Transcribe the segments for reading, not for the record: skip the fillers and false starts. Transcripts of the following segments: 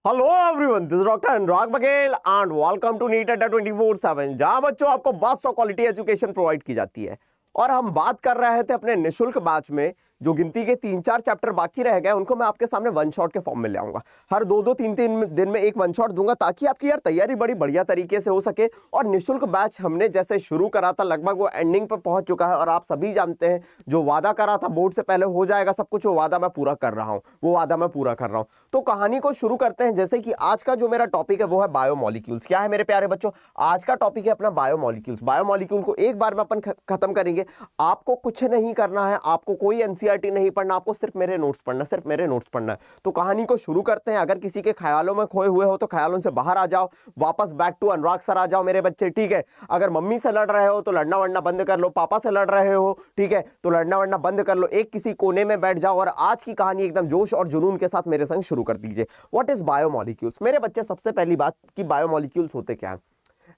Hello everyone, this doctor Anurag Baghel and welcome to NEET Adda 24/7, जहां बच्चों आपको best of quality education provide की जाती है। और हम बात कर रहे थे अपने निशुल्क बैच में जो गिनती के 3-4 चैप्टर बाकी रह गए, उनको मैं आपके सामने वन शॉट के फॉर्म में ले आऊंगा। हर 2-2 3-3 दिन में एक वन शॉट दूंगा ताकि आपकी यार तैयारी बड़ी बढ़िया तरीके से हो सके। और निशुल्क बैच हमने जैसे शुरू करा था, लगभग वो एंडिंग पर पहुंच चुका है। और आप सभी जानते हैं जो वादा करा था बोर्ड से पहले हो जाएगा सब कुछ, वो वादा मैं पूरा कर रहा हूं, वो वादा मैं पूरा कर रहा हूं। तो कहानी को शुरू करते हैं। जैसे कि आज का जो मेरा टॉपिक है वो है बायोमोलिक्यूल्स। क्या है मेरे प्यारे बच्चों? आज का टॉपिक है अपना बायोमोलिक्यूल्स। बायोमोलिक्यूल को एक बार में अपन खत्म करेंगे। आपको कुछ नहीं करना है, आपको कोई एनसीईआरटी नहीं पढ़ना, आपको सिर्फ मेरे नोट्स पढ़ना, सिर्फ मेरे नोट्स पढ़ना है। तो कहानी को शुरू करते हैं। अगर किसी के ख्यालों में खोए हुए हो तो ख्यालों से बाहर आ जाओ, वापस बैक टू अनुराग सर आ जाओ मेरे बच्चे, ठीक है। अगर मम्मी से लड़ रहे हो तो लड़ना वड़ना बंद कर लो, पापा से लड़ रहे हो, ठीक है, तो लड़ना वड़ना बंद कर लो, एक किसी कोने में बैठ जाओ और आज की कहानी एकदम जोश और जुनून के साथ मेरे संग शुरू कर दीजिए। What is biomolecules? मेरे बच्चे, सबसे पहली बात कि बायोमोलिक्यूल्स होते क्या है।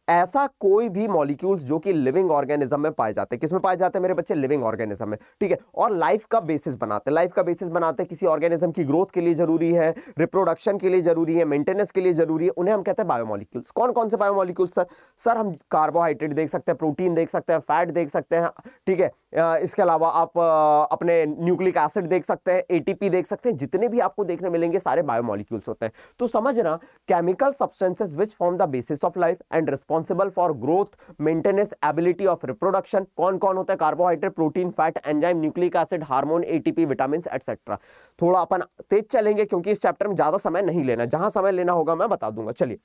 ऐसा कोई भी मॉलिक्यूल्स जो कि लिविंग ऑर्गेनिज्म में पाए जाते हैं। किस में पाए जाते हैं मेरे बच्चे? लिविंग ऑर्गेनिज्म में, ठीक है। और लाइफ का बेसिस बनाते हैं, लाइफ का बेसिस बनाते हैं। किसी ऑर्गेनिज्म की ग्रोथ के लिए जरूरी है, रिप्रोडक्शन के लिए जरूरी है, मेंटेनेंस के लिए जरूरी है, उन्हें हम कहते हैं बायोमोलिक्यूल्स। कौन कौन से बायोमोलिक्यूल्स सर? हम कार्बोहाइड्रेट देख सकते हैं, प्रोटीन देख सकते हैं, फैट देख सकते हैं, ठीक है। इसके अलावा आप अपने न्यूक्लिक एसिड देख सकते हैं, एटीपी देख सकते हैं। जितने भी आपको देखने मिलेंगे सारे बायोमोलिक्यूल्स होते हैं। तो समझना, chemical substances which form the basis of life and responsible for growth, maintenance, ability of reproduction. कौन कौन होता है? Carbohydrate, protein, fat, enzyme, nucleic acid, hormone, ATP, vitamin etcetera. थोड़ा अपन तेज चलेंगे क्योंकि इस चैप्टर में ज्यादा समय नहीं लेना, जहां समय लेना होगा मैं बता दूंगा। चलिए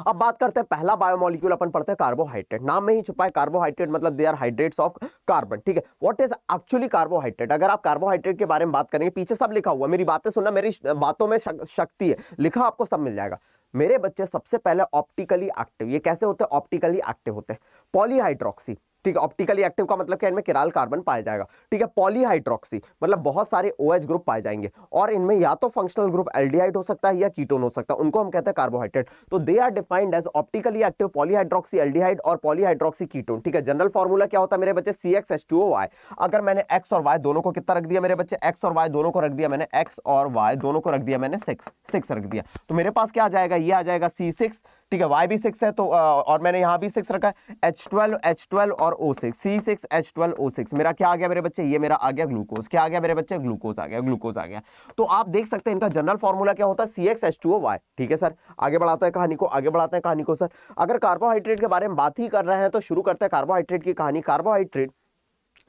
अब बात करते हैं। पहला बायोमोलिक्यूल अपन पढ़ते हैं कार्बोहाइड्रेट। नाम में ही छुपा है कार्बोहाइड्रेट, मतलब they are hydrates of carbon, ठीक है। What is actually carbohydrate? अगर आप कार्बोहाइड्रेट के बारे में बात करेंगे, पीछे सब लिखा हुआ, मेरी बातें सुनना, मेरी बातों में शक्ति है, लिखा आपको सब मिल जाएगा मेरे बच्चे। सबसे पहले ऑप्टिकली एक्टिव, ये कैसे होते हैं? ऑप्टिकली एक्टिव होते हैं। पॉलीहाइड्रोक्सी, ठीक है। ऑप्टिकली एक्टिव का मतलब क्या? इनमें किराल कार्बन पाया जाएगा, ठीक है। पॉलीहाइड्रोक्सी मतलब बहुत सारे OH ग्रुप पाए जाएंगे और इनमें या तो फंक्शनल ग्रुप एल्डिहाइड हो सकता है या कीटोन हो सकता है, उनको हम कहते हैं कार्बोहाइड्रेट। तो they are defined as optically active polyhydroxy aldehyde और पॉलीहाइड्रोक्सी कीटोन, ठीक है। जनरल फॉर्मूला क्या होता है मेरे बच्चे? CxH2OY। अगर मैंने x और y दोनों को कितना रख दिया मेरे बच्चे? x और y दोनों को रख दिया मैंने, x और y दोनों को रख दिया मैंने 6 रख दिया, तो मेरे पास क्या आ जाएगा? ये आ जाएगा C6, ठीक है। y भी 6 है तो और मैंने यहां भी 6 रखा है, H12 और O6, C6H12O6। मेरा क्या आ गया मेरे बच्चे? ये मेरा आ गया ग्लूकोज। क्या आ गया मेरे बच्चे? ग्लूकोज आ गया, ग्लूकोज आ गया। तो आप देख सकते हैं इनका जनरल फॉर्मूला क्या होता है? CxH2OY, ठीक है सर। आगे बढ़ाते हैं कहानी को, आगे बढ़ाते हैं कहानी को सर। अगर कार्बोहाइड्रेट के बारे में बात ही कर रहे हैं तो शुरू करते हैं कार्बोहाइड्रेट की कहानी। कार्बोहाइड्रेट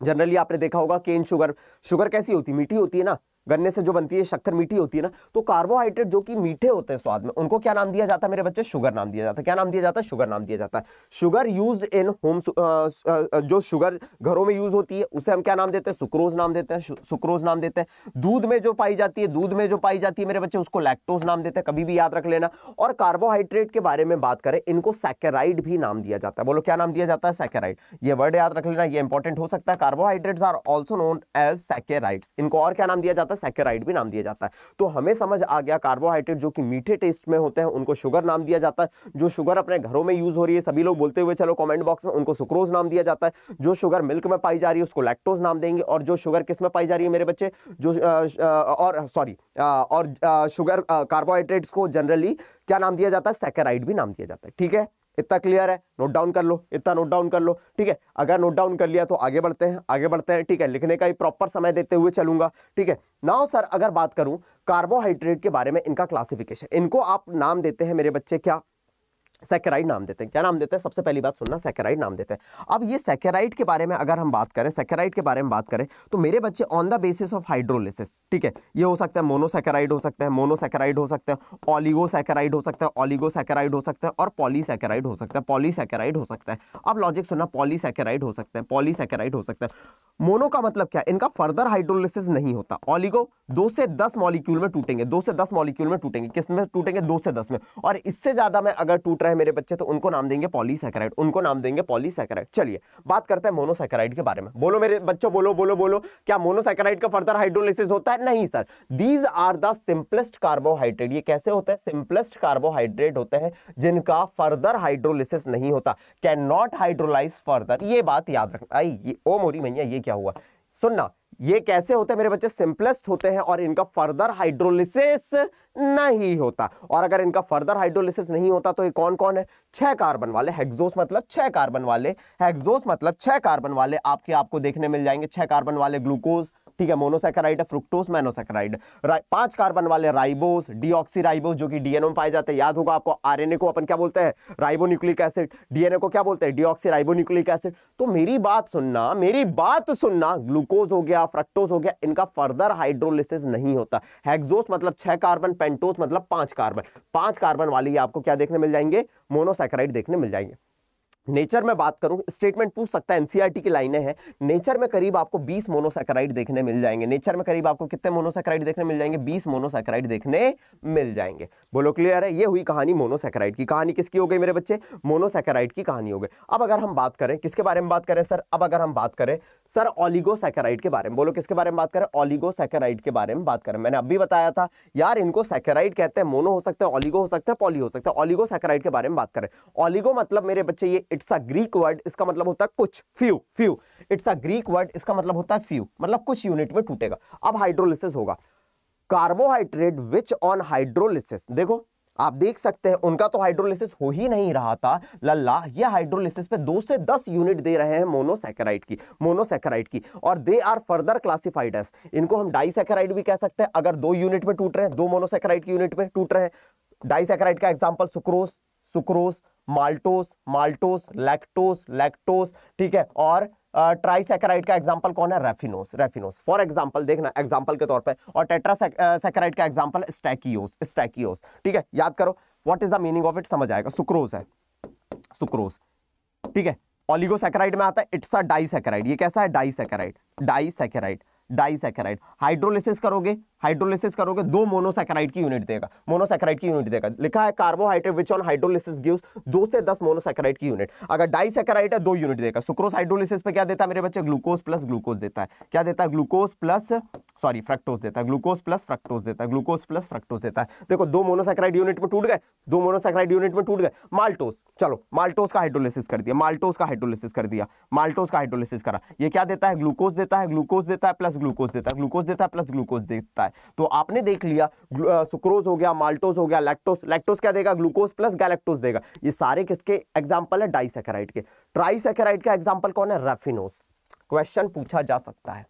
जनरली आपने देखा होगा केन शुगर, शुगर कैसी होती है? मीठी होती है ना, गन्ने से जो बनती है शक्कर मीठी होती है ना। तो कार्बोहाइड्रेट जो कि मीठे होते हैं स्वाद में, उनको क्या नाम दिया जाता है मेरे बच्चे? शुगर नाम दिया जाता है। क्या नाम दिया जाता है? शुगर नाम दिया जाता है। शुगर यूज्ड इन होम, जो शुगर घरों में यूज होती है उसे हम क्या नाम देते हैं? सुक्रोज नाम देते हैं, सुक्रोज नाम देते हैं। दूध में जो पाई जाती है, दूध में जो पाई जाती है मेरे बच्चे, उसको लैक्टोज नाम देते हैं, कभी भी याद रख लेना। और कार्बोहाइड्रेट के बारे में बात करें, इनको सैकेराइड भी नाम दिया जाता है। बोलो क्या नाम दिया जाता है? सैकेराइड। ये वर्ड याद रख लेना, ये इंपॉर्टेंट हो सकता है। Carbohydrates are also known as saccharides. इनको और क्या नाम दिया जाता है? सैकेराइड भी नाम दिया जाता है। तो हमें समझ आ गया, कार्बोहाइड्रेट जो कि मीठे टेस्ट में होते हैं उनको शुगर नाम दिया जाता है। जो शुगर अपने घरों में यूज हो रही है, सभी लोग बोलते हुए चलो कमेंट बॉक्स में, उनको सुक्रोज नाम दिया जाता है। जो शुगर मिल्क में पाई जा रही है उसको लैक्टोज नाम देंगे। और जो शुगर किस में पाई जा रही है मेरे बच्चे? जो शुगर कार्बोहाइड्रेट्स को जनरली क्या नाम दिया जाता है? सैकेराइड भी नाम दिया जाता है, ठीक है। इतना क्लियर है? नोट डाउन कर लो, इतना नोट डाउन कर लो, ठीक है। अगर नोट डाउन कर लिया तो आगे बढ़ते हैं, आगे बढ़ते हैं, ठीक है। लिखने का ही प्रॉपर समय देते हुए चलूंगा, ठीक है। नाउ सर अगर बात करूं कार्बोहाइड्रेट के बारे में, इनका क्लासिफिकेशन, इनको आप नाम देते हैं मेरे बच्चे क्या? सैकेराइड नाम देते हैं। क्या नाम देते हैं? सबसे पहली बात सुनना, सैकेराइड नाम देते हैं। अब ये सैकेराइड के बारे में अगर हम बात करें, सैकेराइड के बारे में बात करें तो मेरे बच्चे on the basis of hydrolysis, ठीक है। ये हो सकता है मोनोसैकेराइड हो सकते हैं, मोनोसैकेराइड हो सकते हैं, ऑलिगोसैकेराइड हो सकता है, ऑलिगोसैकेराइड हो सकता है और पॉलीसैकेराइड हो सकता है, पॉलीसैकेराइड हो सकता है। अब लॉजिक सुनना, पॉलीसैकेराइड हो सकते हैं, पॉलीसैकेराइड हो सकता है। मोनो का मतलब क्या? इनका फर्दर हाइड्रोलिसिस नहीं होता। ऑलिगो 2 से 10 मॉलिक्यूल में टूटेंगे, 2 से 10 मॉलिक्यूल में टूटेंगे। किस में टूटेंगे? 2 से 10 में। और इससे ज्यादा में अगर टूट रहे हैं मेरे बच्चे तो उनको नाम देंगे पॉलीसैकेराइड, उनको नाम देंगे पॉलीसैकेराइड। चलिए बात करते हैं मोनोसैकेराइड के बारे में। बोलो मेरे बच्चों, बोलो बोलो बोलो, क्या मोनोसैकेराइड का फर्दर हाइड्रोलिसिस होता है? नहीं sir. These are the simplest carbohydrate. ये कैसे होते हैं? सिंपलेस्ट कार्बोहाइड्रेट होते हैं जिनका फर्दर हाइड्रोलिसिस नहीं होता, कैन नॉट हाइड्रोलाइज फर्दर। ये बात याद रखना। ओ मोरी भैया, ये क्या हुआ? सुनना, ये कैसे होते हैं मेरे बच्चे? सिंपलेस्ट होते हैं और इनका फर्दर हाइड्रोलिसिस नहीं होता। और अगर इनका फर्दर हाइड्रोलिसिस नहीं होता तो ये कौन कौन है? 6 कार्बन वाले। हेक्सोस मतलब 6 कार्बन वाले, हेक्सोस मतलब 6 कार्बन वाले आपको देखने मिल जाएंगे। 6 कार्बन वाले ग्लूकोज, ठीक है, मोनोसैकेराइड है, फ्रुक्टोज मोनोसैकेराइड। 5 कार्बन वाले राइबोस, डीऑक्सीराइबोस जो कि डीएनए में पाए जाते हैं। याद होगा आपको, आरएनए को अपन क्या बोलते हैं? Ribonucleic acid. डीएनए को क्या बोलते हैं? Deoxyribonucleic acid. तो मेरी बात सुनना, ग्लूकोज हो गया, फ्रक्टोज हो गया, इनका फर्दर हाइड्रोलिसिस नहीं होता। हेक्सोस मतलब 6 कार्बन, पेंटोस मतलब 5 कार्बन। 5 कार्बन वाली आपको क्या देखने मिल जाएंगे? मोनोसैकेराइड देखने मिल जाएंगे। नेचर में बात करूं, स्टेटमेंट पूछ सकता है, एनसीईआरटी की लाइनें हैं। नेचर में करीब आपको 20 मोनोसैकेराइड देखने मिल जाएंगे। नेचर में करीब आपको कितने मोनोसैकेराइड देखने मिल जाएंगे? 20 मोनोसैकेराइड देखने मिल जाएंगे। बोलो क्लियर है? ये हुई कहानी मोनोसैकेराइड की। कहानी किसकी हो गई मेरे बच्चे? मोनोसैकेराइड की कहानी हो गई। अब अगर हम बात करें किसके बारे में बात करें सर? अब अगर हम बात करें सर ऑलिगोसैकेराइड के बारे में। बोलो किसके बारे में बात करें? ऑलिगोसैकेराइड के बारे में बात करें। मैंने अभी बताया था यार, इनको सैकेराइड कहते हैं। मोनो हो सकता है, ऑलिगो हो सकता है, पॉली हो सकता है। ऑलिगोसैकेराइड के बारे में बात करें। ऑलिगो मतलब मेरे बच्चे ये इट्स अ ग्रीक वर्ड, इसका मतलब होता है कुछ, few. It's a Greek word, इसका मतलब होता है फ्यू, मतलब कुछ यूनिट में टूटेगा। अब हाइड्रोलिसिस होगा। कार्बोहाइड्रेट विच ऑन हाइड्रोलिसिस, देखो आप देख सकते हैं उनका तो हाइड्रोलिसिस हो ही नहीं रहा था लल्ला, ये हाइड्रोलिसिस पे 2 से 10 यूनिट दे रहे हैं मोनोसैकेराइड की, और they are further classified as, इनको हम डाइसैकेराइड भी कह सकते हैं अगर 2 यूनिट में टूट रहे हैं, 2 मोनोसैकेराइड की यूनिट में टूट रहे हैं। डाइसैकेराइड का एग्जांपल सुक्रोज, माल्टोस, लैक्टोस, ठीक है। और ट्राइसैकेराइड का एग्जांपल कौन है? रेफिनोस फॉर एग्जांपल, देखना एग्जांपल के तौर पे। और टेट्रासैकेराइड का एग्जांपल स्टैकियोस, ठीक है। याद करो what is the meaning of it, समझ आएगा। सुक्रोज है, सुक्रोज, ठीक है। ऑलिगोसैकेराइड में आता है इट्स अ डाइसैकेराइड। ये कैसा है? डाइसैकेराइड। हाइड्रोलिसिस करोगे 2 मोनोसैकेराइड की यूनिट देगा। लिखा है carbohydrate which on hydrolysis gives 2 से 10 मोनोसैकेराइड की यूनिट। अगर डाइसैकेराइड है 2 यूनिट देगा। सुक्रोज हाइड्रोलिसिस पे क्या देता है मेरे बच्चे? ग्लूकोज प्लस ग्लूकोज देता है। क्या देता है? फ्रक्टोज देता है। ग्लूकोज प्लस फ्रक्टोज देता है। देखो 2 मोनोसैकेराइड यूनिट में टूट गए। माल्टोस, चलो माल्टोस का हाइड्रोलिसिस करा। ये क्या देता है? ग्लूकोज देता है प्लस ग्लूकोज देता है। तो आपने देख लिया सुक्रोज हो गया, माल्टोस हो गया, लैक्टोस क्या देगा? ग्लूकोज प्लस गैलेक्टोस देगा। ये सारे किसके एग्जांपल है? डाइसैकेराइड के। ट्राइसैकेराइड का एग्जांपल कौन है? रेफिनोस। क्वेश्चन पूछा जा सकता है,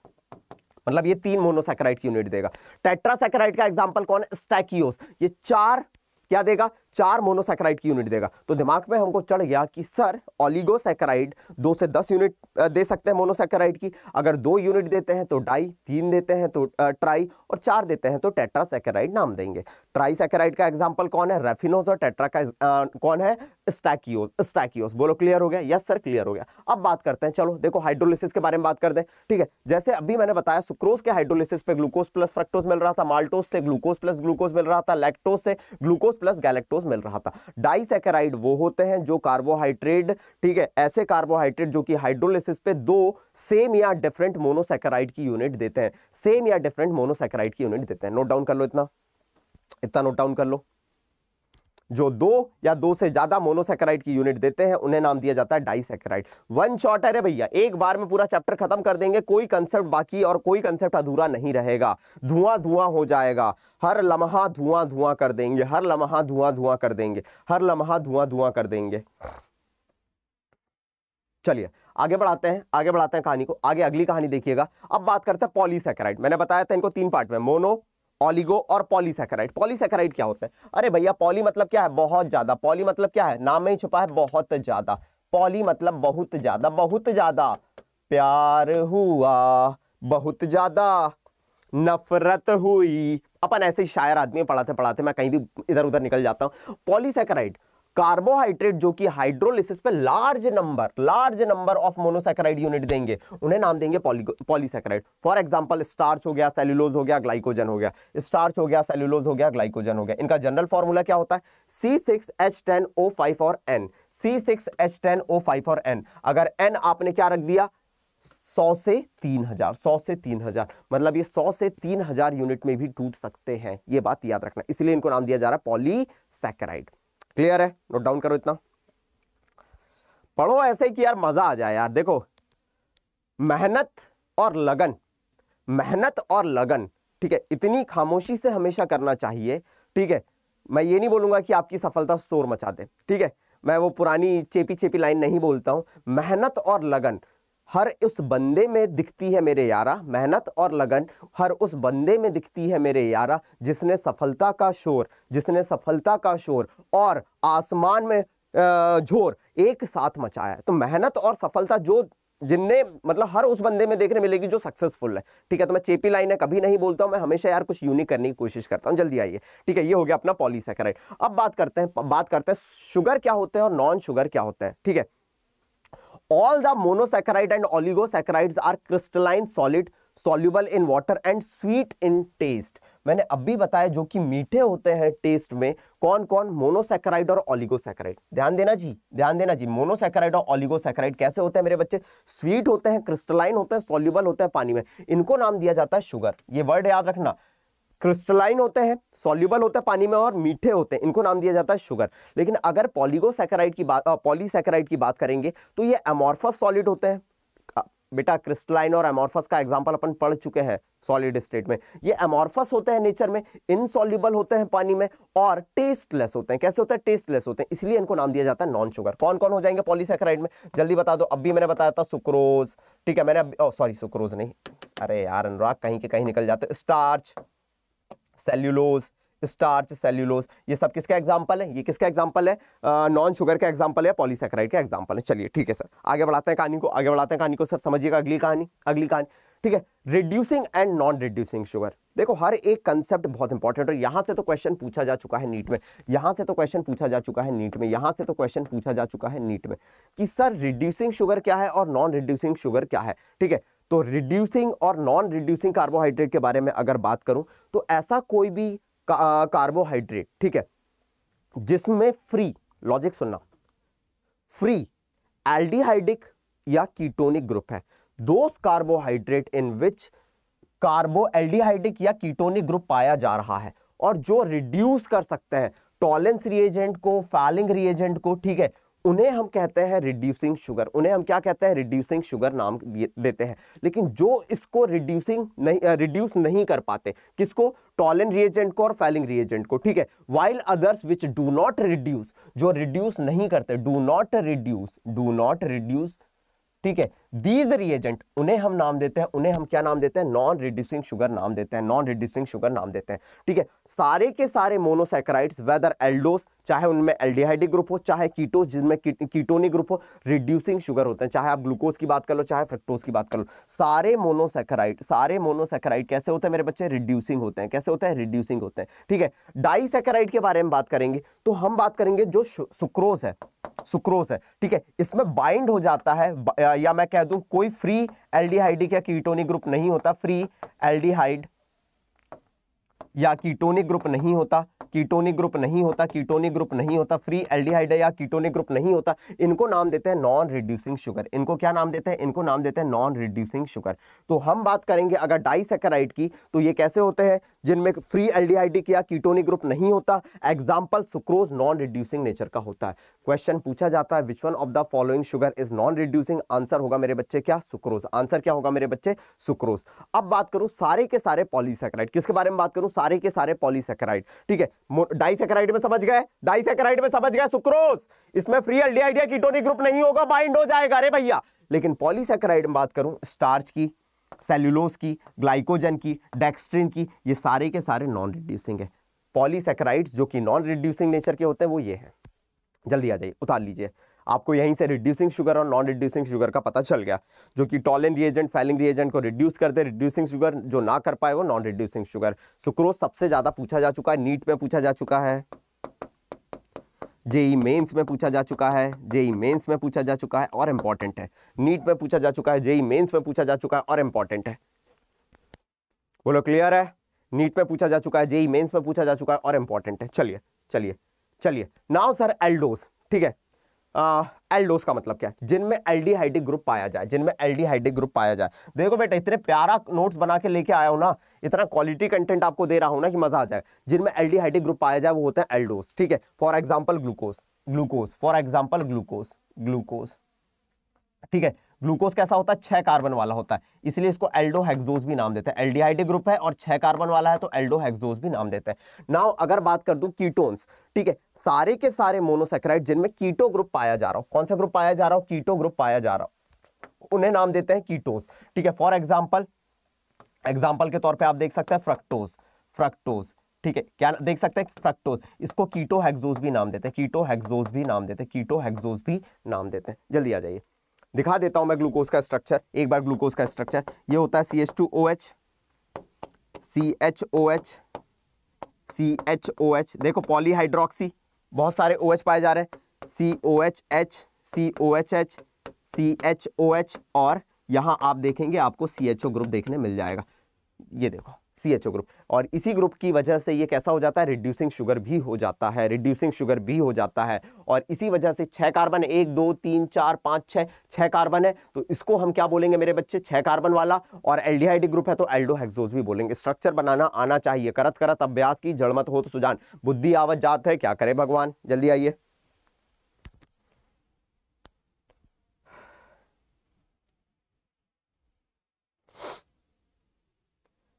मतलब ये 3 मोनोसैकेराइड की यूनिट देगा। टेट्रासैकेराइड का एग्जांपल कौन है? स्टैकियोस। ये 4 क्या देगा? 4 मोनोसैकेराइड की यूनिट देगा। तो दिमाग में हमको चढ़ गया कि सर ऑलिगोसैकेराइड 2 से 10 यूनिट दे सकते हैं मोनोसैकेराइड की। अगर 2 यूनिट देते हैं तो डाई, 3 देते हैं तो ट्राई, और 4 देते हैं तो टेट्रासैकेराइड नाम देंगे। ट्राइसैकेराइड का एग्जांपल कौन है? रेफिनोस। और टेट्रा का कौन है? स्टैकियोस। बोलो क्लियर हो गया? यस सर क्लियर हो गया। अब बात करते हैं, चलो देखो हाइड्रोलिसिस के बारे में बात कर दें, ठीक है। जैसे अभी मैंने बताया सुक्रोज के हाइड्रोलिसिस पे ग्लूकोज प्लस फ्रक्टोज मिल रहा था, माल्टोस से ग्लूकोज प्लस ग्लूकोज मिल रहा था, लैक्टोस से ग्लूकोज प्लस गैलेक्टोज मिल रहा था। डाइसैकेराइड वो होते हैं जो कार्बोहाइड्रेट, ठीक है, ऐसे कार्बोहाइड्रेट जो कि हाइड्रोलिसिस पे 2 सेम या डिफरेंट मोनोसैकेराइड की यूनिट देते हैं। नोट डाउन कर लो, इतना नोट डाउन कर लो। जो 2 या 2 से ज्यादा मोनोसैकेराइड की यूनिट देते हैं उन्हें नाम दिया जाता है डाइसैकेराइड। वन शॉट है भैया, एक बार में पूरा चैप्टर खत्म कर देंगे, कोई कंसेप्ट बाकी और कोई कंसेप्ट अधूरा नहीं रहेगा। धुआं हो जाएगा, हर लम्हा धुआं कर देंगे, हर लम्हा धुआं कर देंगे। चलिए आगे बढ़ाते हैं कहानी को। आगे अगली कहानी देखिएगा। अब बात करते हैं पॉलीसैकेराइड। मैंने बताया था इनको 3 पार्ट में, मोनो, ऑलिगो और पॉलीसैकेराइड। पॉलीसैकेराइड क्या होता है? अरे भैया पॉली मतलब क्या है? बहुत ज्यादा। पॉली मतलब क्या है? नाम में ही छुपा है, बहुत ज्यादा। पॉली मतलब बहुत ज्यादा। प्यार हुआ बहुत ज्यादा, नफरत हुई। अपन ऐसे ही शायर आदमी पढ़ाते मैं कहीं भी इधर उधर निकल जाता हूं। पॉलीसैकेराइड कार्बोहाइड्रेट जो कि हाइड्रोलिसिस पे large number of monosaccharide unit देंगे, उन्हें नाम देंगे पॉलीसैकेराइड। फॉर एग्जांपल स्टार्च हो गया, सेल्यूलोज हो गया, ग्लाइकोजन हो गया। इनका जनरल फॉर्मूला क्या होता है? C6H10O5 और N। C6H10O5 और N। अगर N आपने क्या रख दिया? 100 से 3000, मतलब ये 100 से 3000 यूनिट में भी टूट सकते हैं। ये बात याद रखना, इसलिए इनको नाम दिया जा रहा है पॉलीसैकेराइड। क्लियर है? नोट डाउन करो, इतना पढ़ो ऐसे कि यार मजा आ जाए यार। देखो मेहनत और लगन मेहनत और लगन, ठीक है, इतनी खामोशी से हमेशा करना चाहिए, ठीक है। मैं ये नहीं बोलूंगा कि आपकी सफलता शोर मचा दे, ठीक है, मैं वो पुरानी चेपी चेपी लाइन नहीं बोलता हूं। मेहनत और लगन हर उस बंदे में दिखती है मेरे यारा, मेहनत और लगन हर उस बंदे में दिखती है मेरे यारा, जिसने सफलता का शोर और आसमान में झोर एक साथ मचाया। तो मेहनत और सफलता जो जिनने मतलब हर उस बंदे में देखने मिलेगी जो सक्सेसफुल है, ठीक है। तो मैं चेपी लाइन है कभी नहीं बोलता हूं, मैं हमेशा यार कुछ यूनिक करने की कोशिश करता हूं। जल्दी आइए, ठीक है, ये हो गया अपना पॉलीसैकेराइड। अब बात करते हैं शुगर क्या होते हैं और नॉन शुगर क्या होते हैं, ठीक है। All the monosaccharide and oligosaccharides are crystalline solid, soluble in water and sweet in taste। मैंने अभी बताया जो कि मीठे होते हैं टेस्ट में, कौन कौन, मोनोसैकेराइड और ओलिगोसैकेराइड। ध्यान देना जी, मोनोसैकेराइड और ओलिगोसैकेराइड कैसे होते हैं मेरे बच्चे, स्वीट होते हैं, क्रिस्टलाइन होते हैं, सॉल्युबल होते हैं पानी में, इनको नाम दिया जाता है शुगर। ये वर्ड याद रखना, क्रिस्टलाइन होते हैं, सॉल्युबल होते हैं पानी में और मीठे होते हैं, इनको नाम दिया जाता है शुगर। लेकिन अगर पॉलीसैकेराइड की बात करेंगे तो ये अमॉर्फस सॉलिड होते हैं। बेटा क्रिस्टलाइन और अमॉर्फस का एग्जांपल अपन पढ़ चुके हैं सॉलिड स्टेट में। ये अमॉर्फस होते हैं नेचर में, इनसॉल्युबल होते हैं पानी में और टेस्टलेस होते हैं। कैसे होते हैं, टेस्टलेस होते हैं, इसलिए इनको नाम दिया जाता है नॉन शुगर। कौन कौन हो जाएंगे पॉलीसैकेराइड में, जल्दी बता दो। अभी मैंने बताया था सुक्रोज, ठीक है, मैंने सॉरी सुक्रोज नहीं, अरे यार अनुराग कहीं के कहीं निकल जाते, स्टार्च, सेल्यूलोज, स्टार्च, सेल्यूलोज, ये सब किसका एग्जांपल है, ये किसका एग्जांपल है, नॉन शुगर का एग्जांपल है, पॉलीसैकेराइड का एग्जांपल है। चलिए ठीक है सर, आगे बढ़ाते हैं कहानी को, सर समझिएगा अगली कहानी, ठीक है। Reducing and non reducing sugar, देखो हर एक कंसेप्ट बहुत इंपॉर्टेंट है। यहां से तो क्वेश्चन पूछा जा चुका है नीट में, कि सर रिड्यूसिंग शुगर क्या है और नॉन रिड्यूसिंग शुगर क्या है, ठीक है। तो रिड्यूसिंग और नॉन रिड्यूसिंग कार्बोहाइड्रेट के बारे में अगर बात करूं तो ऐसा कोई भी कार्बोहाइड्रेट, ठीक है, जिसमें फ्री, लॉजिक सुनना, फ्री एल्डिहाइडिक या कीटोनिक ग्रुप है, those carbohydrate in which carbo aldehydic या कीटोनिक ग्रुप पाया जा रहा है और जो रिड्यूस कर सकते हैं टॉलेंस रिएजेंट को, फैलिंग रिएजेंट को, ठीक है, उन्हें हम कहते हैं रिड्यूसिंग शुगर। उन्हें हम क्या कहते हैं, रिड्यूसिंग शुगर नाम देते हैं। लेकिन जो इसको रिड्यूस नहीं कर पाते, किसको, टॉलेंट रिएजेंट को और फैलिंग रिएजेंट को, ठीक है। While others which do not reduce, जो रिड्यूस नहीं करते, डू नॉट रिड्यूस, ठीक है, दीज रिएजेंट, उन्हें हम नाम देते हैं, उन्हें हम क्या नाम देते हैं, नॉन रिड्यूसिंग शुगर नाम देते हैं, ठीक है। सारे के सारे मोनोसैकेराइड्स वेदर एल्डोस, चाहे उनमें एल्डिहाइडिक ग्रुप हो, चाहे कीटोस जिनमें कीटोनिक ग्रुप हो, रिड्यूसिंग शुगर होते हैं। चाहे आप ग्लूकोज की बात कर लो, चाहे फ्रक्टोज की बात कर लो, सारे मोनोसैकेराइड कैसे होते हैं मेरे बच्चे, रिड्यूसिंग होते हैं। कैसे होते हैं, रिड्यूसिंग होते हैं, ठीक है। डाइसैकेराइड के बारे में बात करेंगे तो हम बात करेंगे जो सुक्रोज है, ठीक है, इसमें बाइंड हो जाता है, या मैं कह दूं कोई फ्री एल्डिहाइडिक या कीटोनिक ग्रुप नहीं होता, फ्री एल्डिहाइड या कीटोनिक ग्रुप नहीं होता, फ्री एल्डिहाइड या कीटोनिक ग्रुप नहीं होता, इनको नाम देते हैं नॉन रिड्यूसिंग शुगर। इनको क्या नाम देते हैं, इनको नाम देते हैं नॉन रिड्यूसिंग शुगर। तो हम बात करेंगे अगर डाइसैकेराइड की, तो ये कैसे होते हैं, जिनमें फ्री एल्डिहाइडिक या कीटोनिक ग्रुप नहीं होता। Example sucrose non reducing nature का होता है। क्वेश्चन पूछा जाता है which one of the following sugar is non reducing, answer होगा मेरे बच्चे क्या, सुक्रोज। आंसर क्या होगा मेरे बच्चे, सुक्रोज। अब बात करूं सारे के सारे पॉलीसैकेराइड, किसके बारे में बात करूं, सारे के सारे पॉलीसैकेराइड, ठीक है। डाइसैकेराइड में समझ गए, सुक्रोज, इसमें फ्री एल्डिहाइड या कीटोनिक ग्रुप नहीं होगा, बाइंड हो जाएगा, अरे भैया। लेकिन पॉलीसैकेराइड में बात करूं स्टार्च की, सेल्यूलोज की, ग्लाइकोजन की, डेक्स्ट्रिन की, ये सारे के सारे नॉन रिड्यूसिंग है। पॉलीसैकेराइड्स जो कि नॉन रिड्यूसिंग नेचर के होते हैं वो ये है। जल्दी आ जाइए, उतार लीजिए, आपको यहीं से रिड्यूसिंग शुगर और नॉन रिड्यूसिंग शुगर का पता चल गया। जो कि टॉलेंट रिएजेंट, फैलिंग रिएजेंट को रिड्यूस कर दे, रिड्यूसिंग शुगर जो ना कर पाए वो नॉन रिड्यूसिंग शुगर। सुक्रोज सबसे ज्यादा पूछा जा चुका है, नीट में पूछा जा चुका है, जेई मेंस में पूछा जा चुका है, और इंपॉर्टेंट है। नीट में पूछा जा चुका है, जेई मेंस में पूछा जा चुका है और इंपॉर्टेंट है। बोलो क्लियर है, नीट में पूछा जा चुका है, जेई मेंस में पूछा जा चुका है और इंपॉर्टेंट है। चलिए नाउ सर एल्डोस, ठीक है। एल्डोस का मतलब क्या है, जिनमें एल्डिहाइडिक ग्रुप पाया जाए। देखो बेटा इतने प्यारा नोट्स बना के लेके आया हूं ना, इतना क्वालिटी कंटेंट आपको दे रहा हूं ना कि मजा आ जाए। जिनमें एल्डिहाइडिक ग्रुप पाया जाए वो होते हैं एल्डोस, ठीक है। फॉर एग्जांपल ग्लूकोज, ठीक है। ग्लूकोज कैसा होता है, 6 कार्बन वाला होता है, इसलिए इसको एल्डोहेक्सोज भी नाम देते हैं। एल्डिहाइड ग्रुप है और 6 कार्बन वाला है तो एल्डोहेक्सोज भी नाम देते हैं। नाउ अगर बात कर दूं कीटोन्स, ठीक है, सारे के सारे मोनोसेकेराइड जिनमें कीटो ग्रुप पाया जा रहा हो, कौन सा ग्रुप पाया जा रहा हो, कीटो ग्रुप पाया जा रहा हो, उन्हें नाम देते हैं कीटोस, ठीक है। फॉर एग्जाम्पल के तौर पे आप देख सकते हैं फ्रक्टोज, ठीक है, क्या देख सकते हैं, फ्रक्टोज, इसको कीटोहेक्सोज भी नाम देते हैं, कीटोहेक्सोज भी नाम देते हैं। जल्दी आ जाइए, दिखा देता हूं मैं ग्लूकोज का स्ट्रक्चर एक बार। ग्लूकोज का स्ट्रक्चर ये होता है CH2OH, CHOH, देखो पॉलीहाइड्रोक्सी, बहुत सारे OH पाए जा रहे हैं, COHH, COHH, CHOH, और यहां आप देखेंगे आपको CHO ग्रुप देखने मिल जाएगा, ये देखो CHO ग्रुप। और इसी ग्रुप की वजह से ये कैसा हो जाता है, रिड्यूसिंग शुगर भी हो जाता है, और इसी वजह से 6 कार्बन, 1 2 3 4 5 6 कार्बन है, तो इसको हम क्या बोलेंगे मेरे बच्चे, 6 कार्बन वाला। और एल्डिहाइड ग्रुप है तो एल्डोहेक्सोज भी बोलेंगे। स्ट्रक्चर बनाना आना चाहिए, करत करत अभ्यास की जड़ मत हो तो सुजान, बुद्धि आवत जात है क्या करे भगवान। जल्दी आइए,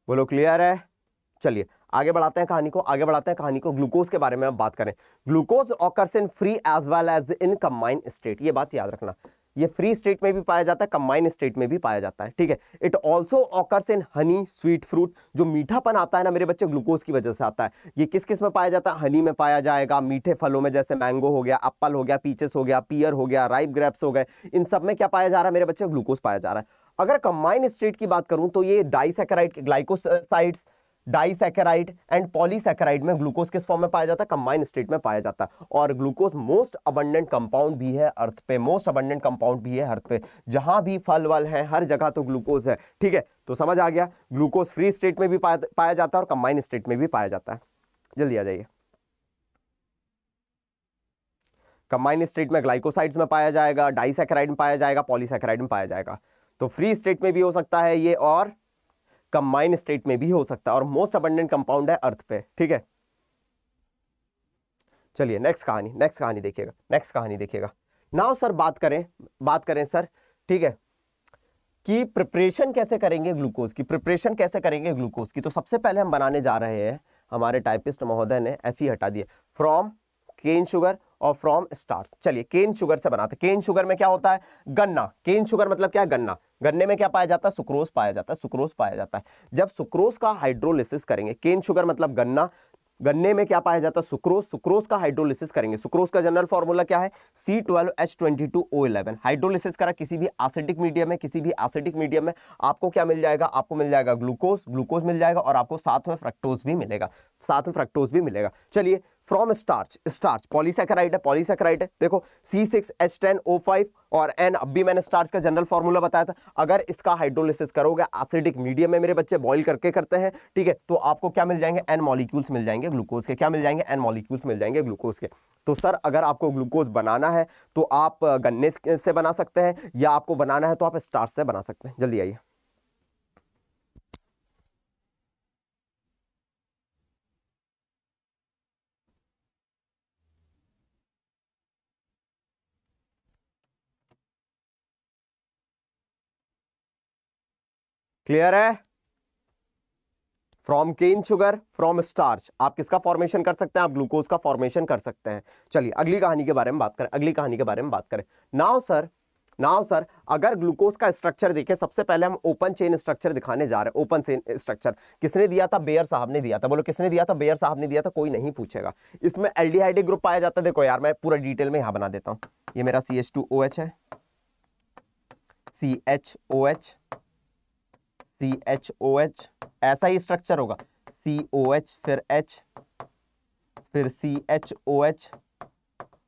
बोलो क्लियर है। चलिए आगे बढ़ाते हैं कहानी को, ग्लूकोज के बारे में हम बात करें। Glucose occurs in free as well as in combined state, ये बात याद रखना, ये फ्री स्टेट में भी पाया जाता है, कंबाइंड स्टेट में भी पाया जाता है, ठीक है। It also occurs in Honey sweet fruit, जो मीठापन आता है ना मेरे बच्चे, ग्लूकोज की वजह से आता है। ये किस किस में पाया जाता है, हनी में पाया जाएगा, मीठे फलों में जैसे मैंगो हो गया, एप्पल हो गया, पीचेस हो गया, पियर हो गया, राइप ग्रेप्स हो गए, इन सब में क्या पाया जा रहा है मेरे बच्चे, ग्लूकोज पाया जा रहा है। अगर कंबाइंड स्टेट की बात करूं तो ये disaccharide, glycosides, disaccharide and polysaccharide में ग्लूकोज किस फॉर्म में पाया जाता है, कंबाइंड स्टेट में पाया जाता है। और ग्लूकोज मोस्ट अबंडेंट कंपाउंड भी है अर्थ पे, जहां भी फल वल है हर जगह तो ग्लूकोज है, ठीक है। तो समझ आ गया, ग्लूकोज फ्री स्टेट में भी पाया जाता है और कंबाइंड स्टेट में भी पाया जाता है। जल्दी आ जाइए, कंबाइंड स्टेट में ग्लाइकोसाइड्स में पाया जाएगा, डाइसैकेराइड में पाया जाएगा, पॉलीसैकेराइड में पाया जाएगा। तो फ्री स्टेट में भी हो सकता है ये, और कंबाइंड स्टेट में भी हो सकता है, और मोस्ट अबंडेंट कंपाउंड है अर्थ पे, ठीक है। चलिए नेक्स्ट कहानी देखिएगा। नाउ सर बात करें सर, ठीक है, कि प्रिपरेशन कैसे करेंगे ग्लूकोज की। तो सबसे पहले हम बनाने जा रहे हैं, हमारे टाइपिस्ट महोदय ने Fe हटा दिए, फ्रॉम केन शुगर और फ्रॉम स्टार्च। चलिए केन शुगर से बनाते। केन शुगर में क्या होता है, गन्ना। केन शुगर मतलब क्या, गन्ना। गन्ने में क्या पाया जाता है, सुक्रोज पाया जाता है। जब सुक्रोज का हाइड्रोलिसिस करेंगे, केन शुगर मतलब गन्ना, गन्ने में क्या पाया जाता है, सुक्रोज का हाइड्रोलिसिस करेंगे। सुक्रोज का जनरल फार्मूला क्या है, C12H22O11। हाइड्रोलिसिस करा किसी भी एसिडिक मीडियम में, आपको क्या मिल जाएगा, आपको मिल जाएगा ग्लूकोज मिल जाएगा, और आपको साथ में फ्रक्टोज भी मिलेगा। चलिए फ्रॉम स्टार्च पॉलीसैकेराइड है, देखो C6H10O5 और N, अब भी मैंने स्टार्च का जनरल फार्मूला बताया था। अगर इसका हाइड्रोलिसिस करोगे एसिडिक मीडियम में मेरे बच्चे, बॉईल करके करते हैं, ठीक है, तो आपको क्या मिल जाएंगे, N मॉलिक्यूल्स मिल जाएंगे ग्लूकोज के। क्या मिल जाएंगे, N मॉलिक्यूल्स मिल जाएंगे ग्लूकोज के। तो सर अगर आपको ग्लूकोज बनाना है तो आप गन्ने से बना सकते हैं, या आपको बनाना है तो आप स्टार्च से बना सकते हैं। जल्दी आइए, क्लियर है। From cane sugar, from starch, आप किसका फॉर्मेशन कर सकते हैं, आप ग्लूकोज का फॉर्मेशन कर सकते हैं। चलिए अगली कहानी के बारे में बात करें। नाउ सर अगर ग्लूकोज का स्ट्रक्चर देखें, सबसे पहले हम ओपन चेन स्ट्रक्चर दिखाने जा रहे हैं। ओपन चेन स्ट्रक्चर किसने दिया था, बेयर साहब ने दिया था। बोलो किसने दिया था, बेयर साहब ने दिया था, कोई नहीं पूछेगा। इसमें एल्डिहाइड ग्रुप पाया जाता है। देखो यार मैं पूरा डिटेल में यहां बना देता हूं। ये मेरा CH2OH है, CHOH, ऐसा ही स्ट्रक्चर होगा, COH फिर H फिर CHOH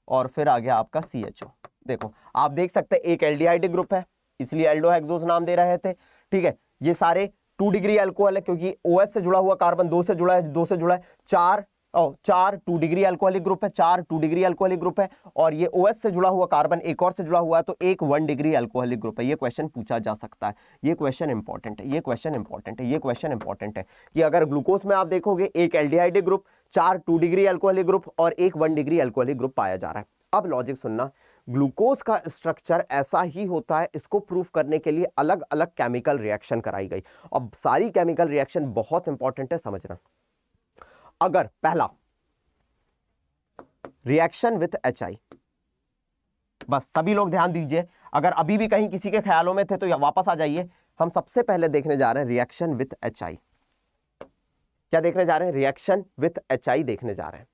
और फिर आ गया आपका CHO। देखो आप देख सकते हैं एक एल्डिहाइड ग्रुप है, इसलिए एल्डोहेक्सोज नाम दे रहे थे, ठीक है। ये सारे 2 डिग्री अल्कोहल है, क्योंकि OH से जुड़ा हुआ कार्बन 2 से जुड़ा है, 4 2 डिग्री अल्कोहलिक ग्रुप है, 4 2 डिग्री अल्कोहलिक ग्रुप है, और ये OH से जुड़ा हुआ कार्बन एक और से जुड़ा हुआ है, तो एक 1 डिग्री अल्कोहलिक ग्रुप है। ये क्वेश्चन पूछा जा सकता है, ये क्वेश्चन इंपॉर्टेंट है कि अगर ग्लूकोज में आप देखोगे एक aldehyde group, 4 2 degree alcoholic group और एक 1 डिग्री अल्कोहलिक ग्रुप पाया जा रहा है। अब लॉजिक सुनना, ग्लूकोज का स्ट्रक्चर ऐसा ही होता है। इसको प्रूफ करने के लिए अलग अलग केमिकल रिएक्शन कराई गई। अब सारी केमिकल रिएक्शन बहुत इंपॉर्टेंट है समझना। अगर पहला रिएक्शन विथ HI, बस सभी लोग ध्यान दीजिए, अगर अभी भी कहीं किसी के ख्यालों में थे तो वापस आ जाइए। हम सबसे पहले देखने जा रहे हैं रिएक्शन विथ HI। क्या देखने जा रहे हैं? रिएक्शन विथ HI देखने जा रहे हैं।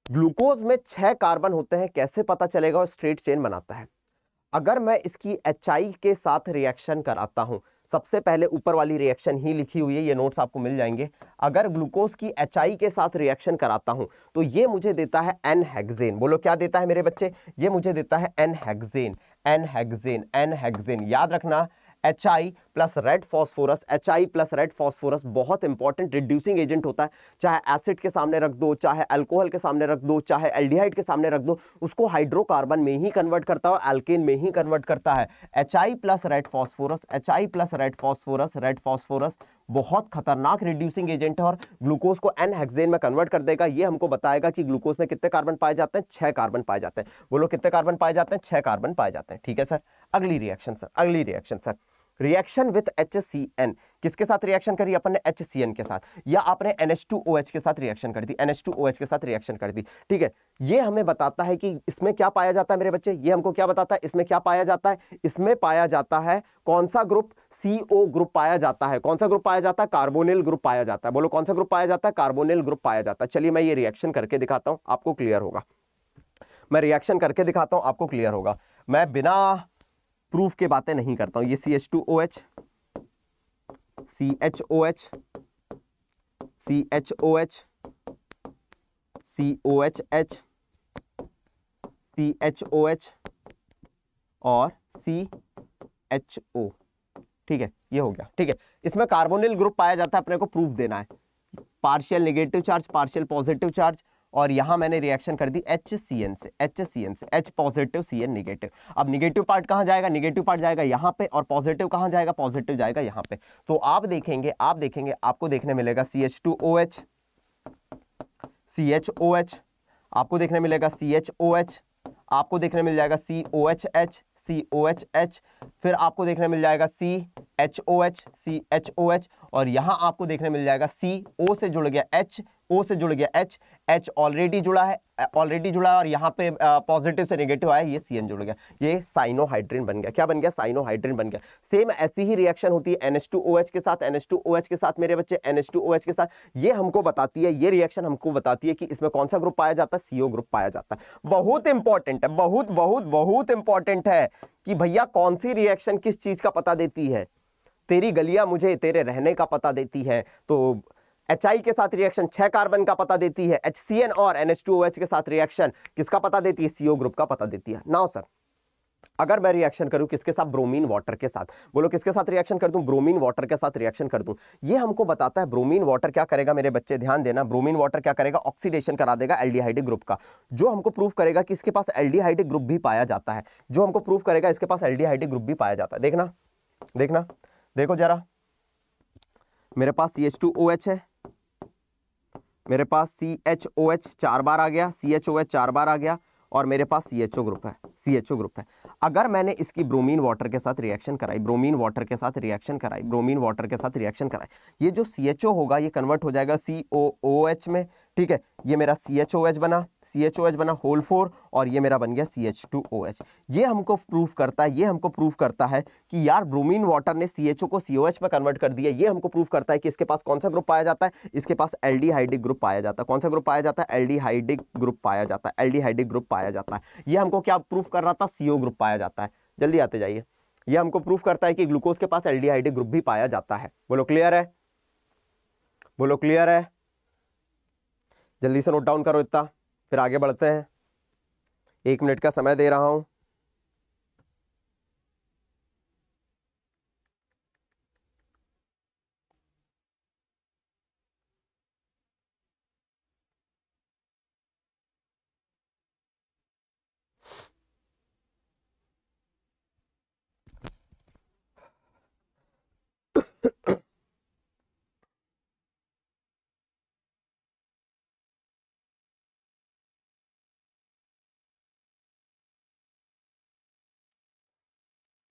ग्लूकोज में 6 कार्बन होते हैं, कैसे पता चलेगा? वो स्ट्रेट चेन बनाता है। अगर मैं इसकी HI के साथ रिएक्शन कराता हूं, सबसे पहले ऊपर वाली रिएक्शन ही लिखी हुई है, ये नोट्स आपको मिल जाएंगे। अगर ग्लूकोज की HI के साथ रिएक्शन कराता हूं तो ये मुझे देता है N-हेक्सेन। बोलो क्या देता है मेरे बच्चे? ये मुझे देता है N-हेक्सेन। N-हेक्सेन, N-हेक्सेन याद रखना। HI plus red phosphorus, HI plus red phosphorus बहुत इंपॉर्टेंट रिड्यूसिंग एजेंट होता है। चाहे एसिड के सामने रख दो, चाहे अल्कोहल के सामने रख दो, चाहे एल्डिहाइड के सामने रख दो, उसको हाइड्रोकार्बन में ही कन्वर्ट करता है, एल्केन में ही कन्वर्ट करता है। HI plus red phosphorus, HI plus red phosphorus, red phosphorus बहुत खतरनाक रिड्यूसिंग एजेंट है और ग्लूकोज को N-हेक्सेन में कन्वर्ट कर देगा। ये हमको बताएगा कि ग्लूकोज में कितने कार्बन पाए जाते हैं? 6 कार्बन पाए जाते हैं। बोलो कितने कार्बन पाए जाते हैं? 6 कार्बन पाए जाते हैं। ठीक है सर। अगली रिएक्शन सर, अगली reaction sir, reaction with HCN। किसके साथ रिएक्शन करी अपन ने? HCN के साथ, या आपने NH2OH के साथ रिएक्शन कर दी, NH2OH के साथ रिएक्शन कर दी। ठीक है, ये हमें बताता है कि इसमें क्या पाया जाता है मेरे बच्चे? ये हमको क्या बताता है? इसमें क्या पाया जाता है? इसमें पाया जाता है कौन सा ग्रुप? CO ग्रुप पाया जाता है। कौन सा ग्रुप पाया जाता है? कार्बोनिल ग्रुप पाया जाता है। बोलो कौन सा ग्रुप पाया जाता है? कार्बोनिल ग्रुप पाया जाता है। चलिए मैं ये रिएक्शन करके दिखाता हूं, आपको क्लियर होगा। मैं रिएक्शन करके दिखाता हूं, आपको क्लियर होगा। मैं बिना प्रूफ के बातें नहीं करता हूं। ये CH2OH, CHOH, CHOH, COHH, CHOH और CHO। ठीक है, ये हो गया। ठीक है, इसमें कार्बोनिल ग्रुप पाया जाता है, अपने को प्रूफ देना है। Partial negative charge, partial positive charge, और यहां मैंने रिएक्शन कर दी HCN से, HCN से, H पॉजिटिव CN नेगेटिव। अब नेगेटिव पार्ट कहां जाएगा? नेगेटिव पार्ट जाएगा यहां पे, और पॉजिटिव कहां जाएगा? पॉजिटिव जाएगा यहां पे। तो आप देखेंगे आपको देखने मिलेगा CH2OH, CHOH, आपको देखने मिलेगा CHOH, आपको देखने मिल जाएगा COHH, COHH, फिर आपको देखने मिल जाएगा CHOH, CHOH, और यहां आपको देखने मिल जाएगा CO से जुड़ गया H, O से जुड़ गया H, H ऑलरेडी जुड़ा है, और यहां पे पॉजिटिव से नेगेटिव आया, ये CN जुड़ गया, ये साइनोहाइड्रिन बन गया। क्या बन गया? साइनोहाइड्रिन बन गया। सेम ऐसी ही रिएक्शन होती है NH2OH के साथ, NH2OH के साथ मेरे बच्चे, NH2OH के साथ। ये हमको बताती है, ये रिएक्शन हमको बताती है कि इसमें कौन सा ग्रुप पाया जाता है? CO ग्रुप पाया जाता है। बहुत इंपॉर्टेंट है, बहुत बहुत बहुत इंपॉर्टेंट है कि भैया कौन सी रिएक्शन किस चीज का पता देती है। तेरी गलियां मुझे तेरे रहने का पता देती है। तो HI के साथ रिएक्शन 6 कार्बन का पता देती है, HCN और NH2OH के साथ रिएक्शन किसका पता देती है? CO ग्रुप का पता देती है। नाउ सर, अगर मैं रिएक्शन करूं किसके साथ? ब्रोमीन वाटर के साथ। बोलो किसके साथ रिएक्शन कर दूं? ब्रोमीन वाटर के साथ रिएक्शन कर दूं। ये हमको बताता है ब्रोमीन वाटर क्या करेगा मेरे बच्चे, ध्यान देना। ब्रोमीन वाटर क्या करेगा? ऑक्सीडेशन करा देगा एल्डिहाइडिक ग्रुप का, जो हमको प्रूफ करेगा कि इसके पास एल्डिहाइडिक ग्रुप भी पाया जाता है, जो हमको प्रूफ करेगा इसके पास एल्डिहाइडिक ग्रुप भी पाया जाता है। देखना देखना, देखो जरा, मेरे पास CH2OH है, मेरे पास CHOH 4 बार आ गया, CHOH 4 बार आ गया, और मेरे पास CHO ग्रुप है, CHO ग्रुप है। अगर मैंने इसकी ब्रोमीन वाटर के साथ रिएक्शन कराई, ब्रोमीन वाटर के साथ रिएक्शन कराई, ब्रोमीन वाटर के साथ रिएक्शन कराई, ये जो CHO होगा ये कन्वर्ट हो जाएगा COOH में। ठीक है, ये मेरा CHOH बना होल 4, और ये मेरा बन गया CH2OH। ये हमको प्रूफ करता है कि यार ब्रोमीन वाटर ने CHO को COH में कन्वर्ट कर दिया। ये हमको प्रूफ करता है कि इसके पास कौन सा ग्रुप पाया जाता है? इसके पास एल्डिहाइडिक ग्रुप पाया जाता है। कौन सा ग्रुप पाया जाता है? एल्डिहाइडिक ग्रुप पाया जाता है, एल्डिहाइडिक ग्रुप पाया जाता है। ये हमको क्या प्रूफ कर रहा था? CO ग्रुप पाया जाता है। जल्दी आते जाइए, ये हमको प्रूफ करता है कि ग्लूकोज के पास एल्डिहाइडिक ग्रुप भी पाया जाता है। बोलो क्लियर है? बोलो क्लियर है? जल्दी से नोट डाउन करो इतना, फिर आगे बढ़ते हैं। 1 मिनट का समय दे रहा हूं।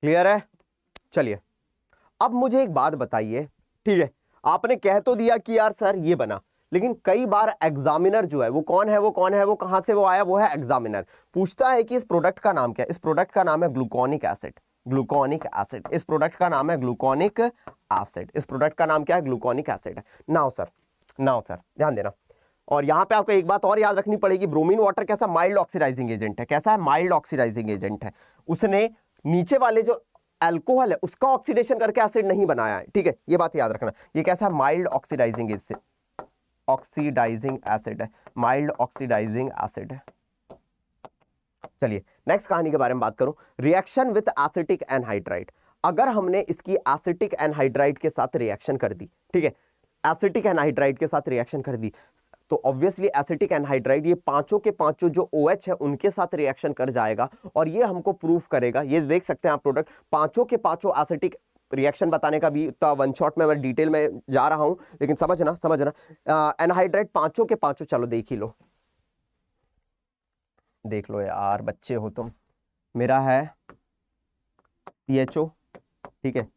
क्लियर है? चलिए अब मुझे एक बात बताइए, ठीक है, आपने कह तो दिया कि यार सर ये बना, लेकिन कई बार एग्जामिनर जो है वो कौन है, वो कहां से वो आया, वो है एग्जामिनर, पूछता है कि इस प्रोडक्ट का नाम क्या है। इस प्रोडक्ट का नाम है ग्लूकोनिक एसिड। ग्लूकोनिक एसिड, इस प्रोडक्ट का नाम है ग्लूकोनिक एसिड। इस प्रोडक्ट का नाम क्या है? ग्लूकोनिक एसिड है। नाउ सर ध्यान देना, और यहां पे आपको एक बात और याद रखनी पड़ेगी, ब्रोमीन वाटर कैसा माइल्ड ऑक्सीडाइजिंग एजेंट है। कैसा है? माइल्ड ऑक्सीडाइजिंग एजेंट है। उसने नीचे वाले जो अल्कोहल है उसका ऑक्सीडेशन करके एसिड नहीं बनाया है, ठीक है, ये बात याद रखना। ये कैसा है? माइल्ड ऑक्सीडाइजिंग एसिड है, माइल्ड ऑक्सीडाइजिंग एसिड है। चलिए नेक्स्ट कहानी के बारे में बात करूं, रिएक्शन विद एसिटिक एनहाइड्राइड। अगर हमने इसकी एसिटिक एनहाइड्राइड के साथ रिएक्शन कर दी, ठीक है, एसिटिक एनहाइड्राइड के साथ रिएक्शन कर दी, तो ऑब्वियसली एसिटिक एनहाइड्राइड ये पांचों के पांचों जो OH है उनके साथ रिएक्शन कर जाएगा, और ये हमको प्रूफ करेगा। ये देख सकते हैं आप प्रोडक्ट, पांचों के पांचों एसिटिक रिएक्शन बताने का भी तो वन शॉट में मैं डिटेल में जा रहा हूं, लेकिन समझना एनहाइड्राइड पांचों के पांचों, चलो देख ही लो, देख लो यार, बच्चे हो तुम। मेरा है CHO, ठीक है,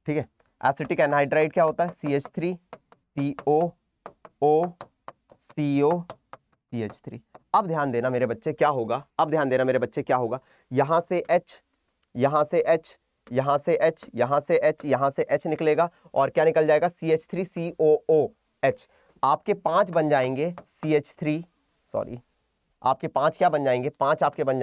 ठीक है। एसिटिक एनहाइड्राइड क्या होता है? CH3 COO CO CH3। अब ध्यान देना मेरे बच्चे क्या होगा, यहां से H, यहां से H, यहां से H, यहां से H, यहां से H निकलेगा, और क्या निकल जाएगा? CH3 COOH। आपके 5 बन जाएंगे CH3, सॉरी, आपके 5 क्या बन जाएंगे? 5 आपके बन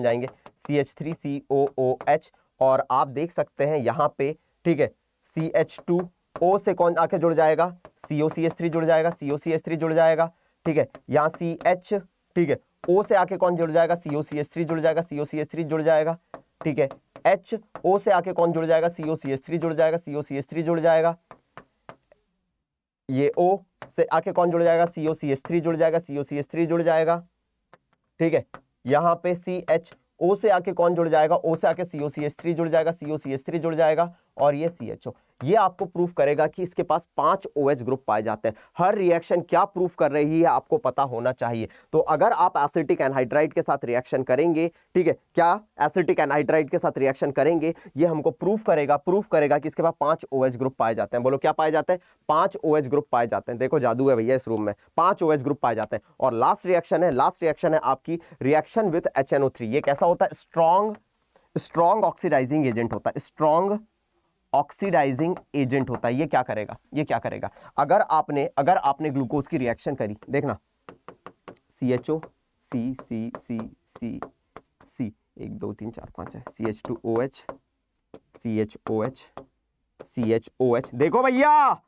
जाएंगे, CH3 COOH। और आप देख सकते हैं यहाँ पे, ठीक है, CH2O से कौन आके जुड़ जाएगा? COCH3 जुड़ जाएगा, COCH3 जुड़ जाएगा, ठीक है। यहाँ CH, ठीक है, O से आके कौन जुड़ जाएगा? COCH3 जुड़ जाएगा, COCH3 जुड़ जाएगा, ठीक है। H, O से आके कौन जुड़ जाएगा? COCH3 जुड़ जाएगा, COCH3 जुड़ जाएगा। ये O से आके कौन जुड़ जाएगा? COCH3 जुड़ जाएगा, COCH3 जुड़ जाएगा, ठीक है। यहाँ पे CHO से आके कौन जुड़ जाएगा? O से आके COCH3 जुड़ जाएगा, COCH3 जुड़ जाएगा, और ये CHO। ये आपको प्रूफ करेगा कि इसके पास 5 OH ग्रुप पाए जाते हैं। हर रिएक्शन क्या प्रूफ कर रही है आपको पता होना चाहिए। तो अगर आप एसिटिक एनहाइड्राइड के साथ रिएक्शन करेंगे, ठीक है, क्या एसिटिक एनहाइड्राइड के साथ रिएक्शन करेंगे, ये हमको प्रूफ करेगा कि इसके पास 5 OH ग्रुप पाए जाते हैं। बोलो क्या पाए जाते हैं? 5 OH ग्रुप पाए जाते हैं। देखो जादू है भैया इस रूम में, 5 OH ग्रुप पाए जाते हैं। और लास्ट रिएक्शन है आपकी रिएक्शन विद HNO3। ये कैसा होता है? स्ट्रॉन्ग ऑक्सीडाइजिंग एजेंट होता है, स्ट्रॉन्ग ऑक्सीडाइजिंग एजेंट होता है। ये क्या करेगा? अगर आपने ग्लूकोज की रिएक्शन करी, देखना, CHO C 1 2 3 4 5 है, CH2OH CHOH, देखो भैया,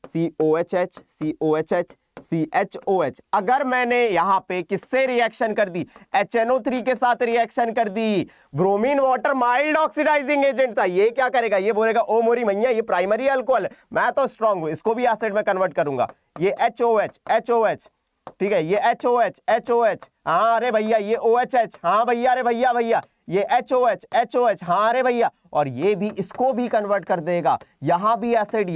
COHH CHOH। अगर मैंने यहां पे किससे रिएक्शन कर दी? HNO3 के साथ रिएक्शन कर दी। Bromine water mild oxidising agent था, ये क्या करेगा? ये बोलेगा ओ मोरी मैया, ये प्राइमरी अल्कोहल है, मैं तो स्ट्रांग हूं, इसको भी एसिड में कन्वर्ट करूंगा। ये HOH, ठीक है, ये HOH, हाँ अरे भैया, ये OHH, हाँ भैया, अरे भैया, ये HOH, हाँ अरे भैया, और ये भी इसको भी कन्वर्ट कर देगा, यहां भी एसिड,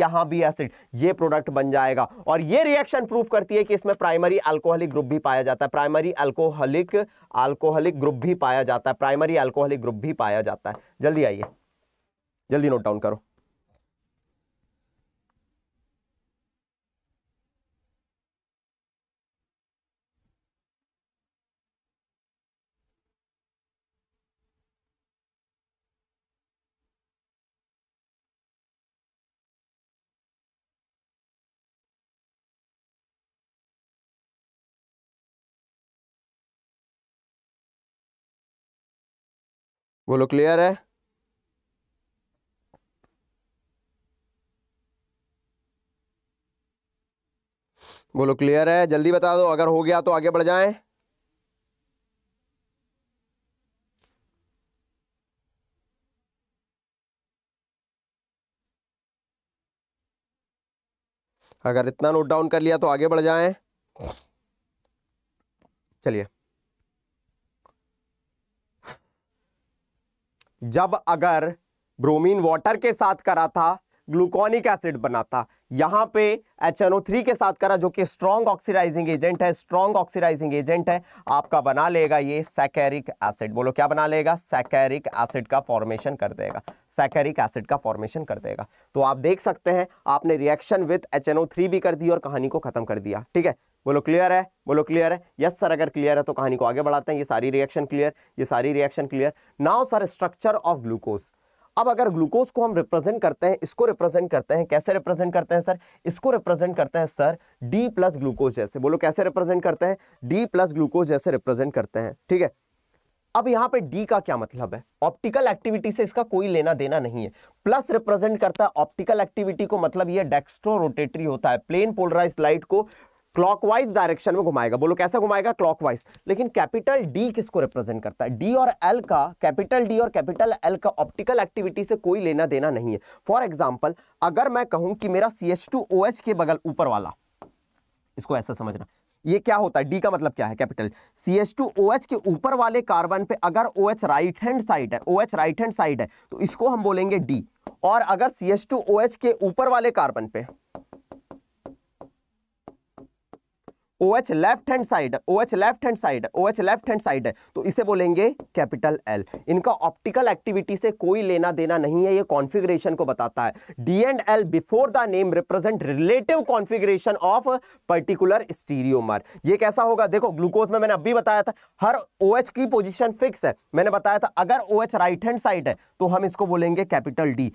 ये प्रोडक्ट बन जाएगा। और ये रिएक्शन प्रूफ करती है कि इसमें प्राइमरी अल्कोहलिक ग्रुप भी पाया जाता है, प्राइमरी अल्कोहलिक ग्रुप भी पाया जाता है, प्राइमरी अल्कोहलिक ग्रुप भी पाया जाता है। जल्दी आइए, जल्दी नोट डाउन करो। बोलो क्लियर है? बोलो क्लियर है? जल्दी बता दो, अगर हो गया तो आगे बढ़ जाएं। अगर इतना नोट डाउन कर लिया तो आगे बढ़ जाएं। चलिए जब अगर ब्रोमीन वाटर के साथ करा था ग्लूकोनिक एसिड बना था, यहां पे HNO3 के साथ करा जो कि स्ट्रॉन्ग ऑक्सीडाइजिंग एजेंट है, स्ट्रॉन्ग ऑक्सीडाइजिंग एजेंट है, आपका बना लेगा ये सैकेरिक एसिड। बोलो क्या बना लेगा? सैकेरिक एसिड का फॉर्मेशन कर देगा, सैकेरिक एसिड का फॉर्मेशन कर देगा। तो आप देख सकते हैं आपने रिएक्शन विद HNO3 भी कर दी और कहानी को खत्म कर दिया। ठीक है, बोलो क्लियर है? बोलो क्लियर है? यस सर, अगर क्लियर है तो कहानी को आगे बढ़ाते हैं। ये सारी रिएक्शन क्लियर, ये सारी reaction clear. Now sir, structure of glucose. अब अगर ग्लूकोज को हम रिप्रेजेंट करते हैं, इसको रिप्रेजेंट करते हैं, कैसे रिप्रेजेंट करते हैं सर? इसको रिप्रेजेंट करते हैं सर D प्लस ग्लूकोज जैसे। बोलो कैसे रिप्रेजेंट करते हैं? D प्लस ग्लूकोज जैसे रिप्रेजेंट करते हैं। ठीक है, अब यहां पे D का क्या मतलब है? ऑप्टिकल एक्टिविटी से इसका कोई लेना देना नहीं है। प्लस रिप्रेजेंट करता है ऑप्टिकल एक्टिविटी को, मतलब ये डेक्स्ट्रो रोटेटरी होता है, प्लेन पोलराइज्ड लाइट को क्लॉकवाइज डायरेक्शन में घुमाएगा। बोलो कैसे घुमाएगा? क्लॉकवाइज। लेकिन कैपिटल डी किसको रिप्रेजेंट करता है? डी और एल का, कैपिटल डी और कैपिटल एल का ऑप्टिकल एक्टिविटी से कोई लेना देना नहीं है। फॉर एग्जांपल, अगर मैं कहूं कि मेरा CH2OH के बगल ऊपर वाला, इसको ऐसा समझना, ये क्या होता है? डी का मतलब क्या है? कैपिटल CH2OH के ऊपर वाले कार्बन पे अगर OH राइट हैंड साइड है, OH राइट हैंड साइड है, तो इसको हम बोलेंगे डी। और अगर CH2OH के ऊपर वाले कार्बन पे OH left hand side, OH left hand side, OH left hand side है, तो इसे बोलेंगे कैपिटल एल। इनका ऑप्टिकल एक्टिविटी से कोई लेना देना नहीं है, ये कॉन्फ़िगरेशन को बताता है। D and L before the name represent relative configuration of particular stereomer. ये कैसा होगा? देखो ग्लूकोज में मैंने अभी बताया था हर OH की पोजीशन फिक्स है। मैंने बताया था अगर OH राइट हैंड साइड है तो हम इसको बोलेंगे कैपिटल डी।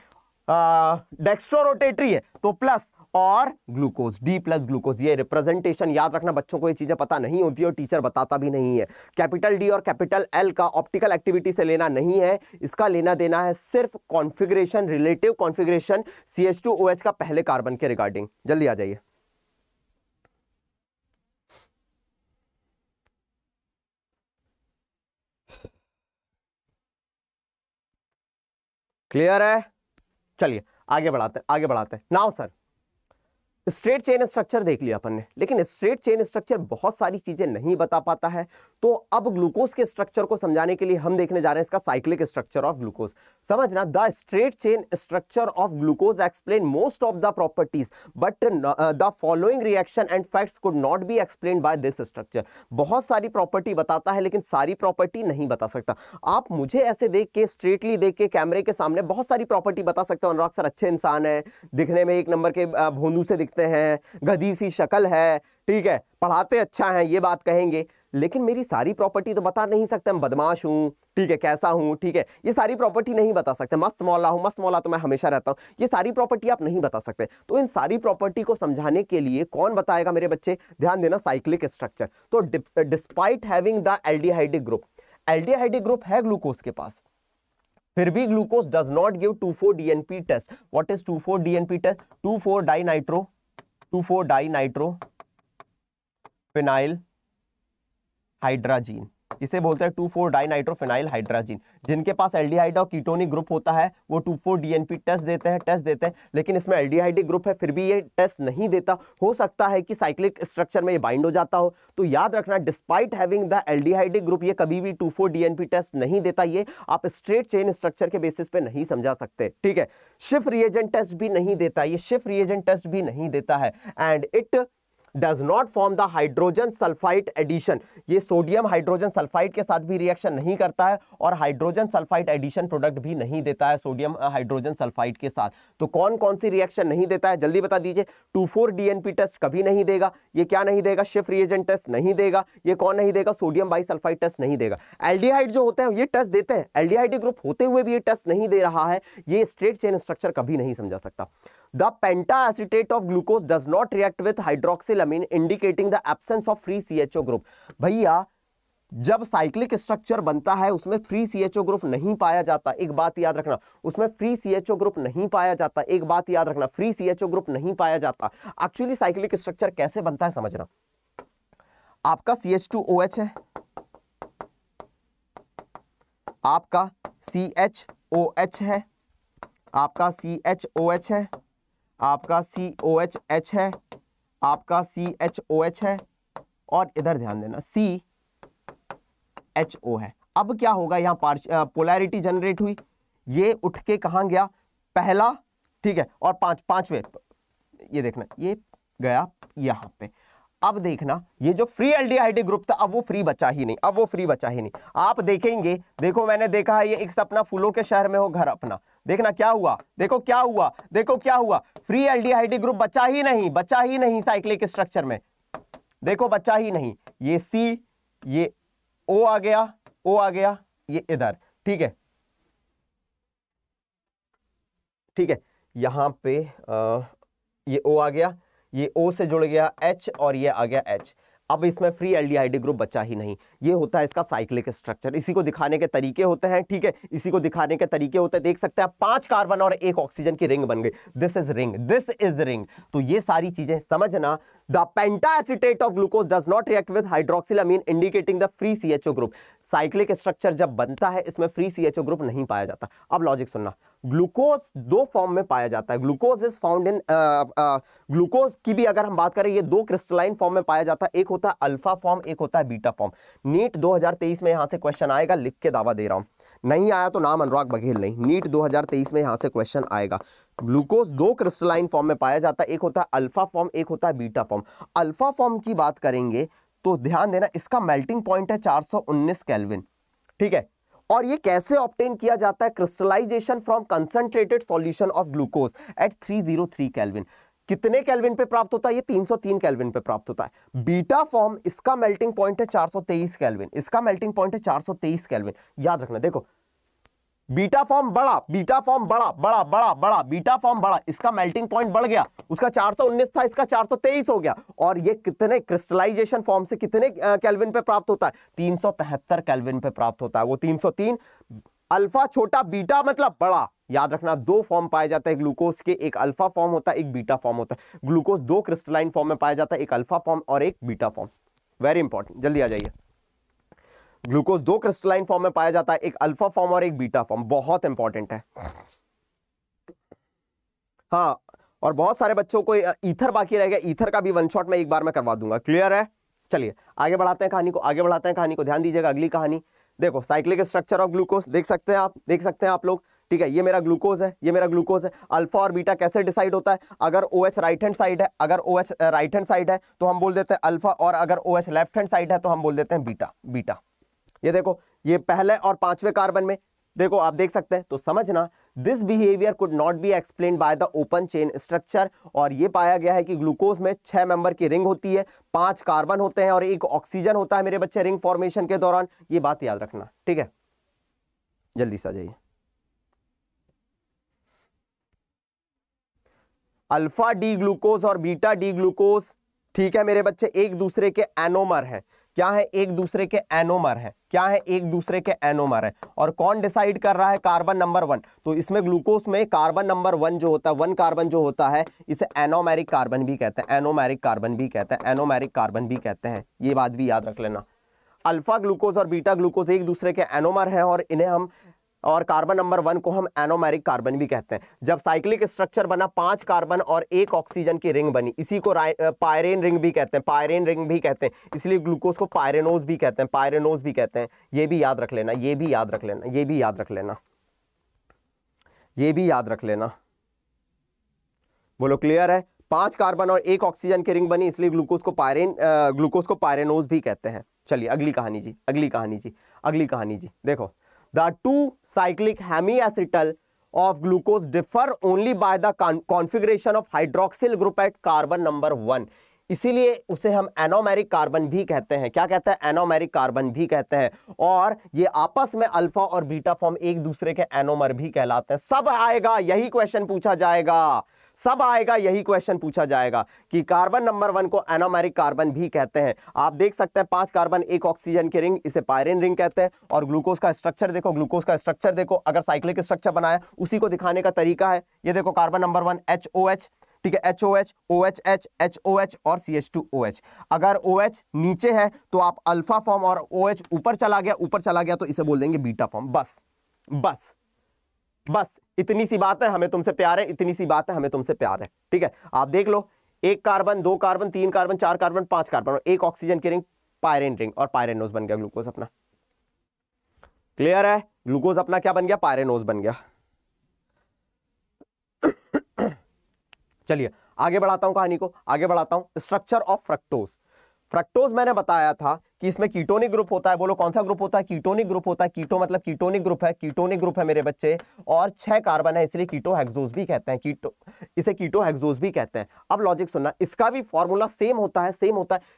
डेक्स्ट्रो रोटेटरी है तो प्लस और ग्लूकोज, D प्लस ग्लूकोज। ये रिप्रेजेंटेशन याद रखना, बच्चों को ये चीजें पता नहीं होती और टीचर बताता भी नहीं है। कैपिटल D और कैपिटल L का ऑप्टिकल एक्टिविटी से लेना नहीं है, इसका लेना देना है सिर्फ कॉन्फ़िगरेशन, रिलेटिव कॉन्फ़िगरेशन CH2OH का पहले कार्बन के रिगार्डिंग। जल्दी आ जाइए। क्लियर है? चलिए आगे बढ़ाते हैं। Now sir, straight chain structure देख लिया अपन ने, लेकिन स्ट्रेट चेन स्ट्रक्चर बहुत सारी चीजें नहीं बता पाता है। तो अब ग्लूकोज के स्ट्रक्चर को समझाने के लिए हम देखने जा रहे हैं इसका साइक्लिक स्ट्रक्चर ऑफ ग्लूकोज। समझना, the straight chain structure of glucose explain most of the properties but the following reaction and facts could not be explained by this structure. बहुत सारी प्रॉपर्टी बताता है लेकिन सारी प्रॉपर्टी नहीं बता सकता। आप मुझे ऐसे देख के, स्ट्रेटली देख के कैमरे के सामने बहुत सारी प्रॉपर्टी बता सकते हो। अनुराग सर अच्छे इंसान है, दिखने में एक नंबर के भोंदू से दिखते हैं, गधी सी शक्ल है, ठीक है, पढ़ाते अच्छा है, ये बात कहेंगे, लेकिन मेरी सारी प्रॉपर्टी तो बता नहीं सकते। मैं बदमाश हूं, ठीक है, कैसा हूं, ठीक है, ये सारी प्रॉपर्टी नहीं बता सकते। मस्त मौला हूं, मस्त मौला तो मैं हमेशा रहता हूं, ये सारी प्रॉपर्टी आप नहीं बता सकते। तो इन सारी प्रॉपर्टी को समझाने के लिए कौन बताएगा मेरे बच्चे? ध्यान देना, साइक्लिक स्ट्रक्चर। तो despite having the aldehydic group, aldehydic group है ग्लूकोज के पास, फिर भी glucose does not give 2,4-DNP test. What is 2,4-DNP test? Two four dinitro phenyl hydrazine, इसे बोलते हैं 2,4-डाइनाइट्रोफिनाइल हाइड्राजीन। जिनके पास एल्डिहाइड और कीटोनिक ग्रुप होता है वो 2,4-DNP टेस्ट देते हैं, लेकिन इसमें एल्डिहाइडिक ग्रुप है फिर भी ये टेस्ट नहीं देता। हो सकता है कि साइक्लिक स्ट्रक्चर में ये बाइंड हो जाता हो। तो याद रखना, despite having the aldehydic group, ये कभी भी 2,4-DNP टेस्ट नहीं देता। ये आप स्ट्रेट चेन स्ट्रक्चर के बेसिस पे नहीं समझा सकते, ठीक है। शिफ्ट रिएजेंट टेस्ट भी नहीं देता, ये शिफ्ट रिएजेंट टेस्ट भी नहीं देता है। And it does not form the hydrogen sulfide addition, ये सोडियम हाइड्रोजन सल्फाइड के साथ भी रिएक्शन नहीं करता है और हाइड्रोजन सल्फाइड एडिशन प्रोडक्ट भी नहीं देता है सोडियम हाइड्रोजन सल्फाइड के साथ। तो कौन कौन सी रिएक्शन नहीं देता है जल्दी बता दीजिए। 2,4-DNP टेस्ट कभी नहीं देगा, ये क्या नहीं देगा? शिफ्ट रिएजेंट टेस्ट नहीं देगा। ये कौन नहीं देगा? सोडियम बाइसल्फाइड टेस्ट नहीं देगा। एल्डिहाइड जो होते हैं ये टेस्ट देते हैं, एल्डिहाइडिक ग्रुप होते हुए भी ये टेस्ट नहीं दे रहा है। ये स्ट्रेट चेन स्ट्रक्चर कभी नहीं समझा सकता। The penta-acetate of glucose does not react with hydroxylamine, indicating the absence of free CHO group। भैया जब साइक्लिक स्ट्रक्चर बनता है उसमें फ्री CHO ग्रुप नहीं पाया जाता। एक बात याद रखना, उसमें फ्री CHO ग्रुप नहीं पाया जाता। एक बात याद रखना, फ्री CHO ग्रुप नहीं पाया जाता। एक्चुअली साइक्लिक स्ट्रक्चर कैसे बनता है समझना। आपका CH2OH है, आपका CHOH है, आपका CHOH है, आपका COH है, आपका CHOH है और इधर ध्यान देना CHO है। अब क्या होगा, यहां पोलैरिटी जनरेट हुई, ये उठ के कहां गया, पहला, ठीक है, और पांचवें, ये देखना ये गया यहां पे। अब देखना ये जो फ्री एल्डिहाइड ग्रुप था, अब वो फ्री बचा ही नहीं, अब वो फ्री बचा ही नहीं। आप देखेंगे, देखो मैंने देखा है ये एक सपना फूलों के शहर में हो घर अपना, देखना क्या हुआ, देखो क्या हुआ, देखो क्या हुआ, फ्री एल्डिहाइड ग्रुप बचा ही नहीं, बचा ही नहीं साइक्लिक स्ट्रक्चर में, देखो बचा ही नहीं। ये सी, ये ओ आ गया, ओ आ गया, ये इधर, ठीक है, ठीक है, यहां पे ये ओ आ गया, ये O से जुड़ गया H और ये आ गया H। अब इसमें फ्री एल्डिहाइड ग्रुप बचा ही नहीं। ये होता है इसका साइक्लिक स्ट्रक्चर। इसी को दिखाने के तरीके होते हैं, ठीक है, इसी को दिखाने के तरीके होते हैं। देख सकते हैं आप 5 कार्बन और 1 ऑक्सीजन की रिंग बन गई। This is ring, this is ring. तो ये सारी चीजें समझना। The pentaacetate of glucose does not react with hydroxylamine indicating the free CHO group. Cyclic structure जब बनता है इसमें फ्री CHO ग्रुप नहीं पाया जाता। अब लॉजिक सुनना, ग्लूकोज 2 फॉर्म में पाया जाता है। Glucose is found in, glucose की भी अगर हम बात करें ये 2 क्रिस्टलाइन फॉर्म में पाया जाता है। एक होता है अल्फा फॉर्म, एक होता है बीटा फॉर्म। नीट 2023 में यहां से क्वेश्चन आएगा, लिख के दावा दे रहा हूं, नहीं आया तो नाम अनुराग बघेल नहीं, नीट 2023 में यहां से क्वेश्चन आएगा। ग्लूकोज 2 क्रिस्टलाइन फॉर्म में पाया जाता है, एक होता है अल्फा फॉर्म, एक होता है बीटा फॉर्म। अल्फा फॉर्म की बात करेंगे तो ध्यान देना इसका मेल्टिंग पॉइंट है 419 केल्विन, ठीक है। और ये कैसे ऑब्टेन किया जाता है, crystallisation from concentrated solution of glucose at 303 kelvin. कितने केल्विन पे प्राप्त होता है, ये 303 केल्विन पे प्राप्त होता है। बीटा फॉर्म, इसका मेल्टिंग पॉइंट है 423 केल्विन, इसका मेल्टिंग पॉइंट है 423 केल्विन। याद रखना, देखो बीटा फॉर्म बड़ा, बीटा फॉर्म बड़ा बड़ा बड़ा बड़ा, बीटा फॉर्म बड़ा, इसका मेल्टिंग पॉइंट बढ़ गया, उसका 419 था, इसका 423 हो गया। और ये कितने क्रिस्टलाइजेशन फॉर्म से कितने केल्विन पे प्राप्त होता है, 373 केल्विन पे प्राप्त होता है, वो 303। अल्फा छोटा, बीटा मतलब बड़ा। याद रखना 2 फॉर्म पाए जाते हैं ग्लूकोज के, एक अल्फा फॉर्म होता है, एक बीटा फॉर्म होता है। ग्लूकोज 2 क्रिस्टलाइन फॉर्म में पाया जाता है, एक अल्फा फॉर्म और एक बीटा फॉर्म। वेरी इंपॉर्टेंट, जल्दी आ जाइए। ग्लूकोज 2 क्रिस्टलाइन फॉर्म में पाया जाता है, एक अल्फा फॉर्म और एक बीटा फॉर्म। बहुत इंपॉर्टेंट है। हाँ, और बहुत सारे बच्चों को ईथर बाकी रह गया, ईथर का भी वन शॉट में एक बार मैं करवा दूंगा। क्लियर है? चलिए आगे बढ़ाते हैं कहानी को, आगे बढ़ाते हैं कहानी को। ध्यान दीजिएगा, अगली कहानी देखो, साइक्लिक स्ट्रक्चर ऑफ ग्लूकोज देख सकते हैं आप, देख सकते हैं आप लोग, ठीक है। ये मेरा ग्लूकोज है, ये मेरा ग्लूकोज है। अल्फा और बीटा कैसे डिसाइड होता है, अगर OH राइट हैंड साइड है, अगर OH राइट हैंड साइड है तो हम बोल देते हैं अल्फा, और अगर OH लेफ्ट हैंड साइड है तो हम बोल देते हैं बीटा, बीटा। ये देखो, ये पहले और 5वें कार्बन में देखो, आप देख सकते हैं। तो समझना, this behaviour could not be explained by the open chain structure. और ये पाया गया है कि ग्लूकोज में 6 मेंबर की रिंग होती है, 5 कार्बन होते हैं और 1 ऑक्सीजन होता है मेरे बच्चे रिंग फॉर्मेशन के दौरान। ये बात याद रखना, ठीक है। जल्दी से आ जाइए। अल्फा डी ग्लूकोज और बीटा डी ग्लूकोज, ठीक है मेरे बच्चे, एक दूसरे के एनोमर है। क्या है, एक दूसरे के एनोमर है। क्या है, एक दूसरे के एनोमर है। और कौन डिसाइड कर रहा है, कार्बन नंबर 1। तो इसमें ग्लूकोज में कार्बन नंबर 1 जो होता है, 1 कार्बन जो होता है, इसे एनोमेरिक कार्बन भी कहते हैं, एनोमेरिक कार्बन भी कहते हैं, एनोमेरिक कार्बन भी कहते हैं। ये बात भी याद रख लेना। अल्फा ग्लूकोज और बीटा ग्लूकोज एक दूसरे के एनोमर हैं और इन्हें हम, और कार्बन नंबर 1 को हम एनोमेरिक कार्बन भी कहते हैं। जब साइक्लिक स्ट्रक्चर बना, 5 कार्बन और 1 ऑक्सीजन की रिंग बनी, इसी को पायरेन रिंग भी कहते हैं, पायरेन रिंग भी कहते हैं। इसलिए ग्लूकोज को पायरेनोज भी कहते हैं, पायरेनोज भी कहते हैं। ये भी याद रख लेना, ये भी याद रख लेना, ये भी याद रख लेना, ये भी याद रख लेना। बोलो क्लियर है? 5 कार्बन और 1 ऑक्सीजन की रिंग बनी, इसलिए ग्लूकोज को पायरेनोज भी कहते हैं। चलिए अगली कहानी जी, अगली कहानी जी, अगली कहानी जी। देखो, the 2 cyclic hemiacetal of glucose differ only by the configuration of hydroxyl group at carbon number 1। इसीलिए उसे हम एनोमेरिक कार्बन भी कहते हैं। क्या कहते हैं? एनोमेरिक कार्बन भी कहते हैं। और ये आपस में अल्फा और बीटा फॉर्म एक दूसरे के एनोमर भी कहलाते हैं। सब आएगा यही क्वेश्चन पूछा जाएगा, सब आएगा यही क्वेश्चन पूछा जाएगा कि कार्बन नंबर 1 को एनोमेरिक कार्बन भी कहते हैं। आप देख सकते हैं 5 कार्बन 1 ऑक्सीजन की रिंग, इसे पायरेन रिंग कहते हैं। और ग्लूकोज का स्ट्रक्चर देखो, ग्लूकोज का स्ट्रक्चर देखो, अगर साइक्लिक स्ट्रक्चर बनाया उसी को दिखाने का तरीका है। ये देखो कार्बन नंबर 1 HOH, ठीक है, HOH, OHH, HOH और CH2OH। अगर OH नीचे है तो आप अल्फा फॉर्म, और OH ऊपर चला गया तो इसे बोल देंगे बीटा फॉर्म। बस बस बस इतनी सी बात है, हमें तुमसे प्यार है, इतनी सी बात है, हमें तुमसे प्यार है, ठीक है। आप देख लो, 1 carbon, 2 carbon, 3 carbon, 4 carbon, 5 carbon और 1 ऑक्सीजन की रिंग, पायरेन रिंग, और पायरेनोज बन गया ग्लूकोज अपना। क्लियर है? ग्लूकोज अपना क्या बन गया? पायरेनोज बन गया। चलिए आगे बढ़ाता हूं कहानी को, आगे बढ़ाता हूं। Structure of fructose. फ्रक्टोज मैंने बताया था कि इसमें कीटोनिक ग्रुप होता है। बोलो कौन सा ग्रुप होता है? कीटोनिक ग्रुप होता है। कीटो मतलब कीटोनिक ग्रुप है, कीटोनिक ग्रुप है मेरे बच्चे, और 6 कार्बन है, इसलिए कीटो हेक्सोज भी कहते हैं, इसे कीटो हेक्सोज भी कहते हैं। अब लॉजिक सुनना, इसका भी फॉर्मूला सेम होता है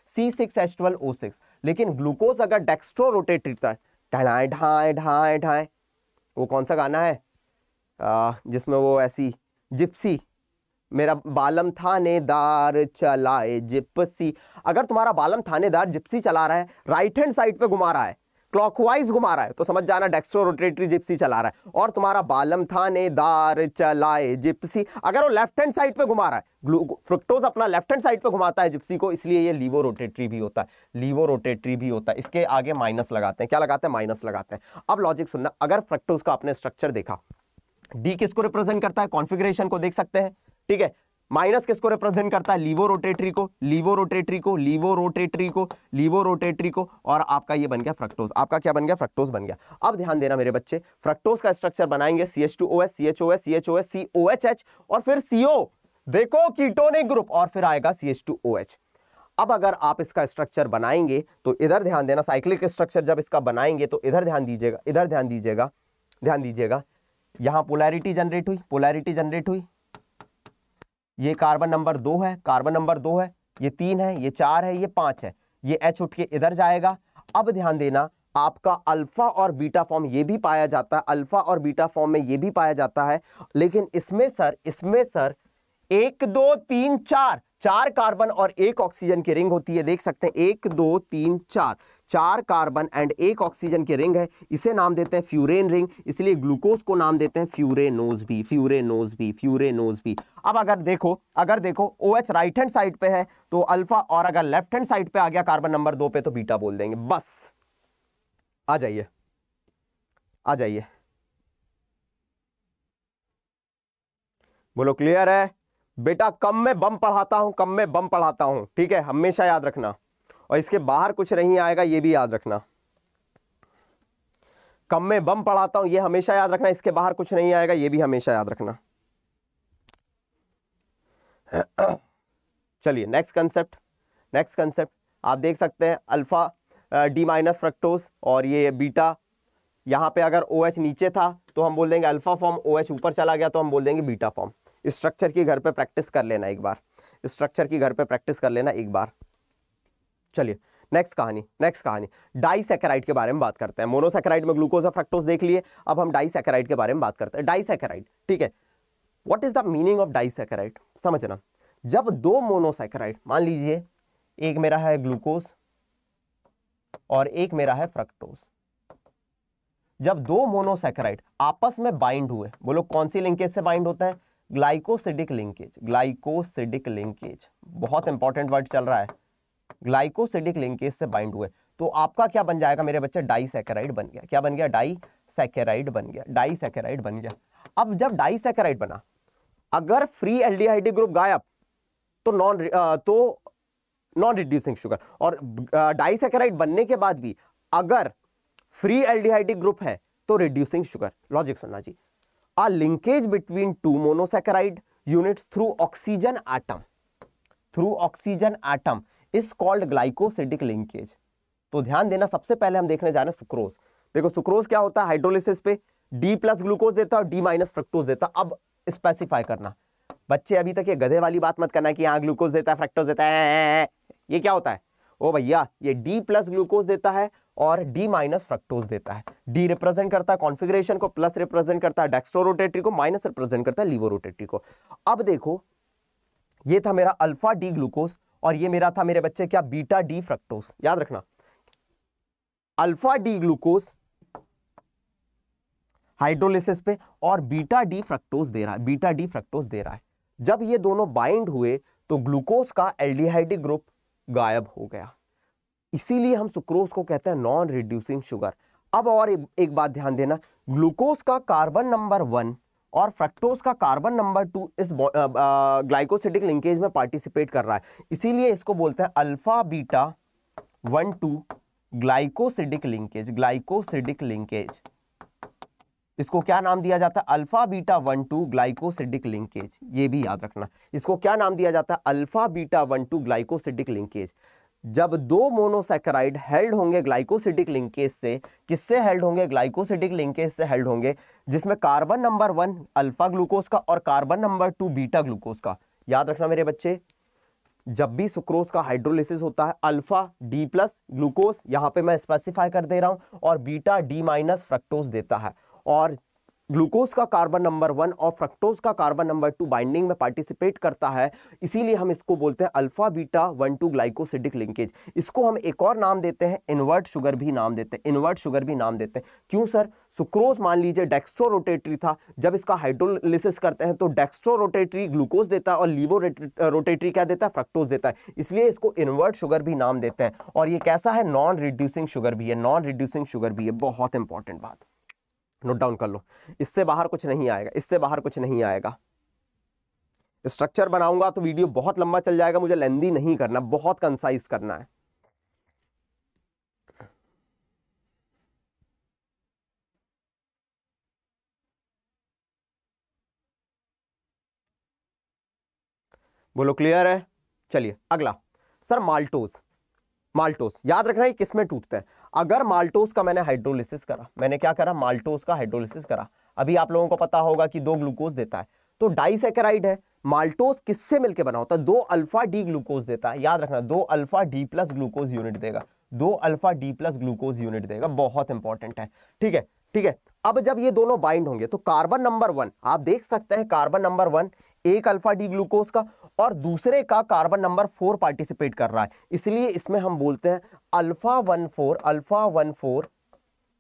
C6H12O6, लेकिन ग्लूकोज अगर डेक्स्ट्रो रोटेट करता है, ढाए ढाए ढाए ढाए, वो कौन सा गाना है जिसमें वो ऐसी जिप्सी, मेरा बालम थानेदार चलाए जिप्सी, अगर तुम्हारा बालम थानेदार जिप्सी चला रहा है, राइट हैंड साइड पे घुमा रहा है, क्लॉकवाइज घुमा रहा है, तो समझ जाना डेक्स्ट्रो रोटेटरी जिप्सी चला रहा है। और तुम्हारा बालम थानेदार चलाए जिप्सी अगर वो लेफ्ट हैंड साइड पे घुमा रहा है, फ्रुक्टोज अपना लेफ्ट हैंड साइड पे घुमाता है जिप्सी को, इसलिए ये लीवो रोटेटरी भी होता है, लीवो रोटेटरी भी होता है। इसके आगे माइनस लगाते हैं, क्या लगाते हैं? माइनस लगाते हैं। अब लॉजिक सुनना, अगर फ्रक्टोज का आपने स्ट्रक्चर देखा, डी किसको रिप्रेजेंट करता है? कॉन्फिगरेशन को देख सकते हैं, ठीक है। माइनस किसको रिप्रेजेंट करता है? लीवो रोटेटरी को, लीवो रोटेटरी को, लीवो रोटेटरी को, लीवो रोटेटरी को, और आपका ये बन गया फ्रक्टोज। आपका क्या बन गया? फ्रक्टोज बन गया। अब ध्यान देना मेरे बच्चे, फ्रक्टोज का स्ट्रक्चर बनाएंगे CH2OS, CHOS, CHOS, COHH और फिर CO, देखो कीटोनिक ग्रुप, और फिर आएगा CH2OH। अब अगर आप इसका स्ट्रक्चर बनाएंगे तो इधर ध्यान देना, साइक्लिक स्ट्रक्चर जब इसका बनाएंगे तो इधर ध्यान दीजिएगा, इधर ध्यान दीजिएगा, ध्यान दीजिएगा, यहां पोलैरिटी जनरेट हुई, पोलैरिटी जनरेट हुई, ये कार्बन नंबर 2 है, कार्बन नंबर 2 है, ये 3 है, ये 4 है, ये 5 है, ये H उठ के इधर जाएगा। अब ध्यान देना, आपका अल्फा और बीटा फॉर्म ये भी पाया जाता है, अल्फा और बीटा फॉर्म में ये भी पाया जाता है, लेकिन इसमें सर 1 2 3 4 4 कार्बन और 1 ऑक्सीजन की रिंग होती है, देख सकते हैं 1 2 3 4 4 कार्बन एंड एक ऑक्सीजन की रिंग है, इसे नाम देते हैं फ्यूरेन रिंग, इसलिए ग्लूकोज को नाम देते हैं फ्यूरेनोज भी, फ्यूरेनोज भी, फ्यूरेनोज भी। अब अगर देखो OH राइट हैंड साइड पे है तो अल्फा, और अगर लेफ्ट हैंड साइड पे आ गया कार्बन नंबर 2 पे तो बीटा बोल देंगे। बस आ जाइए, आ जाइए, बोलो क्लियर है बेटा? कम में बम पढ़ाता हूं, कम में बम पढ़ाता हूं, ठीक है, हमेशा याद रखना। और इसके बाहर कुछ नहीं आएगा, ये भी याद रखना। कम में बम पढ़ाता हूं, ये हमेशा याद रखना, इसके बाहर कुछ नहीं आएगा, ये भी हमेशा याद रखना। चलिए नेक्स्ट कंसेप्ट आप देख सकते हैं, अल्फा डी माइनस फ्रक्टोज और ये बीटा, यहां पे अगर OH नीचे था तो हम बोल देंगे अल्फा फॉर्म, OH ऊपर चला गया तो हम बोल देंगे बीटा फॉर्म। स्ट्रक्चर की घर पे प्रैक्टिस कर लेना एक बार, स्ट्रक्चर की घर पे प्रैक्टिस कर लेना एक बार। चलिए नेक्स्ट कहानी डाइसैकेराइड के बारे में बात करते हैं। मोनोसैकेराइड में ग्लूकोज और फ्रक्टोज देख लिए, अब हम डाइसैकेराइड के बारे में बात करते हैं। डाइसैकेराइड, ठीक है, what is the meaning of disaccharide? समझना, जब 2 मोनोसैकेराइड, मान लीजिए एक मेरा है ग्लूकोज और एक मेरा है फ्रक्टोज, जब 2 मोनोसैकेराइड आपस में बाइंड हुए, बोलो कौन सी लिंकेज से बाइंड होता है? ग्लाइकोसिडिक लिंकेज, ग्लाइकोसिडिक लिंकेज, बहुत इंपॉर्टेंट वर्ड चल रहा है, ग्लाइकोसिडिक लिंकेज से बाइंड हुए, तो आपका क्या बन जाएगा मेरे बच्चे? डाइसैकेराइड बन गया। क्या बन गया? डाइसैकेराइड बन गया, डाइसैकेराइड बन गया। अब जब डाइसैकेराइड बना, अगर फ्री एल्डिहाइड ग्रुप गायब तो नॉन रिड्यूसिंग शुगर, और डाइसैकेराइड बनने के बाद भी अगर फ्री एल्डिहाइड ग्रुप है तो रिड्यूसिंग शुगर। लॉजिक सुनना जी, a linkage between 2 monosaccharide units through oxygen atom is called glycosidic linkage। तो ध्यान देना, सबसे पहले हम देखने जा रहे हैं सुक्रोज। देखो सुक्रोज क्या होता है, हाइड्रोलिसिस पे D प्लस ग्लूकोज देता है और D माइनस फ्रक्टोज देता है। अब स्पेसिफाई करना बच्चे, अभी तक ये गधे वाली बात मत करना कि हाँ ग्लूकोज देता है फ्रक्टोज देता है, ये क्या होता है? ओ भैया, ये D प्लस ग्लूकोज देता है और D माइनस फ्रक्टोज देता है। D रिप्रेजेंट करता है कॉन्फिगरेशन को, प्लस रिप्रेजेंट करता है डेक्स्ट्रो रोटेटरी को, माइनस रिप्रेजेंट करता है लीवो रोटेटरी को। अब देखो, ये था मेरा अल्फा D ग्लूकोज और ये मेरा था मेरे बच्चे क्या? Beta D fructose. याद रखना, अल्फा D ग्लूकोज हाइड्रोलिसिस पे और बीटा D फ्रक्टोज दे रहा है, बीटा D फ्रक्टोज दे रहा है। जब ये दोनों बाइंड हुए तो ग्लूकोज का एल्डिहाइड ग्रुप गायब हो गया, इसीलिए हम सुक्रोज को कहते हैं नॉन रिड्यूसिंग शुगर। अब और एक बात ध्यान देना, ग्लूकोज का कार्बन नंबर 1 और फ्रक्टोज का कार्बन नंबर 2 इस ग्लाइकोसिडिक लिंकेज में पार्टिसिपेट कर रहा है, इसीलिए इसको बोलते हैं alpha beta 1 2 glycosidic linkage, glycosidic linkage. इसको क्या नाम दिया जाता है? Alpha beta 1,2 glycosidic linkage. ये भी याद रखना, इसको क्या नाम दिया जाता है? Alpha beta 1,2 glycosidic linkage. जब दो मोनोसैकेराइड हेल्ड होंगे ग्लाइकोसिडिक लिंकेज से, किससे हेल्ड होंगे? ग्लाइकोसिडिक लिंकेज से हेल्ड होंगे, जिसमें कार्बन नंबर 1 अल्फा ग्लूकोज का और कार्बन नंबर 2 बीटा ग्लूकोज का। याद रखना मेरे बच्चे, जब भी सुक्रोज का हाइड्रोलिसिस होता है, अल्फा डी प्लस ग्लूकोज यहां पे मैं स्पेसिफाई कर दे रहा हूं, और बीटा डी माइनस फ्रक्टोज देता है, और ग्लूकोज का कार्बन नंबर 1 और फ्रक्टोज का कार्बन नंबर 2 बाइंडिंग में पार्टिसिपेट करता है, इसीलिए हम इसको बोलते हैं अल्फा बीटा 1,2 ग्लाइकोसिडिक लिंकेज। इसको हम एक और नाम देते हैं, इन्वर्ट शुगर भी नाम देते हैं, इन्वर्ट शुगर भी नाम देते हैं। क्यों सर? सुक्रोज मान लीजिए डेक्स्ट्रो रोटेटरी था, जब इसका हाइड्रोलिसिस करते हैं तो डेक्स्ट्रो रोटेटरी ग्लूकोज देता है और लीवो रोटेटरी क्या देता है? फ्रक्टोज देता है, इसलिए इसको इन्वर्ट शुगर भी नाम देते हैं। और ये कैसा है? नॉन रिड्यूसिंग शुगर भी है, नॉन रिड्यूसिंग शुगर भी है। बहुत इंपॉर्टेंट बात, नोट डाउन कर लो, इससे बाहर कुछ नहीं आएगा, इससे बाहर कुछ नहीं आएगा। स्ट्रक्चर बनाऊंगा तो वीडियो बहुत लंबा चल जाएगा, मुझे लेंदी नहीं करना, बहुत कंसाइज करना है। बोलो क्लियर है? चलिए अगला, सर माल्टोज। माल्टोज याद रखना है किस में टूटते हैं। अगर माल्टोज का मैंने हाइड्रोलिसिस करा, मैंने क्या करा? माल्टोज का हाइड्रोलिसिस करा, अभी आप लोगों को पता होगा कि 2 ग्लूकोज देता है, तो डाइसैकेराइड है। माल्टोज किससे मिलकर बना होता है? 2 अल्फा डी ग्लूकोज देता है, याद रखना 2 alpha D plus glucose unit देगा, 2 alpha D plus glucose unit देगा, बहुत इंपॉर्टेंट है। ठीक है, ठीक है। अब जब ये दोनों बाइंड होंगे तो कार्बन नंबर 1 आप देख सकते हैं, कार्बन नंबर 1 एक अल्फा डी ग्लूकोज का और दूसरे का कार्बन नंबर 4 पार्टिसिपेट कर रहा है, इसलिए इसमें हम बोलते हैं अल्फा 1,4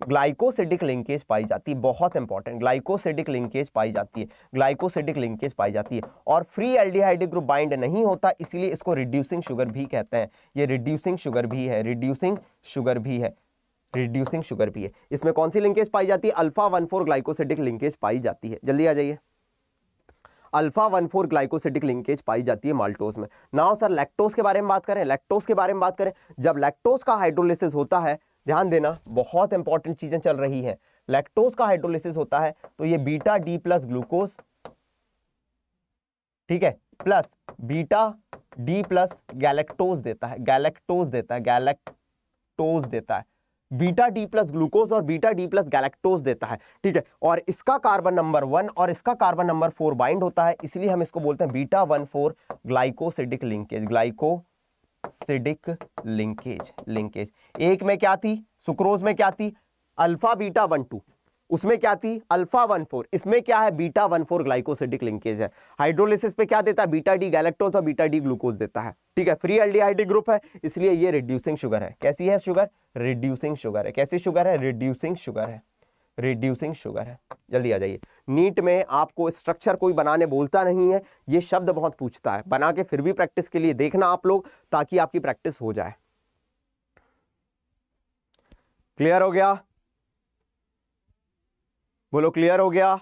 ग्लाइकोसिडिक लिंकेज पाई जाती है। बहुत इंपॉर्टेंट, ग्लाइकोसिडिक लिंकेज पाई जाती है, ग्लाइकोसिडिक लिंकेज पाई जाती है। और फ्री एल्डिहाइड ग्रुप बाइंड नहीं होता, इसलिए इसको रिड्यूसिंग शुगर भी कहते हैं। ये रिड्यूसिंग शुगर भी है, रिड्यूसिंग शुगर भी है, रिड्यूसिंग शुगर भी है। इसमें कौन सी लिंकेज पाई जाती है? अल्फा 1,4 ग्लाइकोसिडिक लिंकेज पाई जाती है। जल्दी आ जाइए, अल्फा 1,4 ग्लाइकोसिडिक लिंकेज पाई जाती है माल्टोज में। नाउ सर लैक्टोज के बारे में बात करें, लैक्टोज के बारे में बात करें, जब लैक्टोज का हाइड्रोलिसिस होता है, ध्यान देना बहुत इंपॉर्टेंट चीजें चल रही है। लैक्टोज का हाइड्रोलिसिस होता है तो ये बीटा डी प्लस ग्लूकोज, ठीक है, plus beta D plus galactose देता है, गैलेक्टोज देता है, गैलेक्टोज देता है, बीटा डी प्लस ग्लूकोज और बीटा डी प्लस गैलेक्टोज देता है। ठीक है, और इसका कार्बन नंबर 1 और इसका कार्बन नंबर 4 बाइंड होता है, इसलिए हम इसको बोलते हैं beta 1,4 glycosidic linkage, glycosidic linkage. Linkage एक में क्या थी? सुक्रोज में क्या थी? अल्फा बीटा 1,2, उसमें क्या थी? अल्फा 1,4, इसमें क्या है? बीटा 1,4 ग्लाइकोसिडिक लिंकेज है। हाइड्रोलिसिस पे क्या देता है? बीटा डी गैलेक्टोज और बीटा डी ग्लूकोज देता है। ठीक है, फ्री एल्डिहाइड ग्रुप है, इसलिए ये रिड्यूसिंग शुगर है। कैसी है शुगर? रिड्यूसिंग शुगर है। कैसी शुगर है? रिड्यूसिंग शुगर है, रिड्यूसिंग शुगर है। जल्दी आ जाइए, नीट में आपको स्ट्रक्चर कोई बनाने बोलता नहीं है, ये शब्द बहुत पूछता है, बना के फिर भी प्रैक्टिस के लिए देखना आप लोग, ताकि आपकी प्रैक्टिस हो जाए। क्लियर हो गया? बोलो क्लियर हो गया?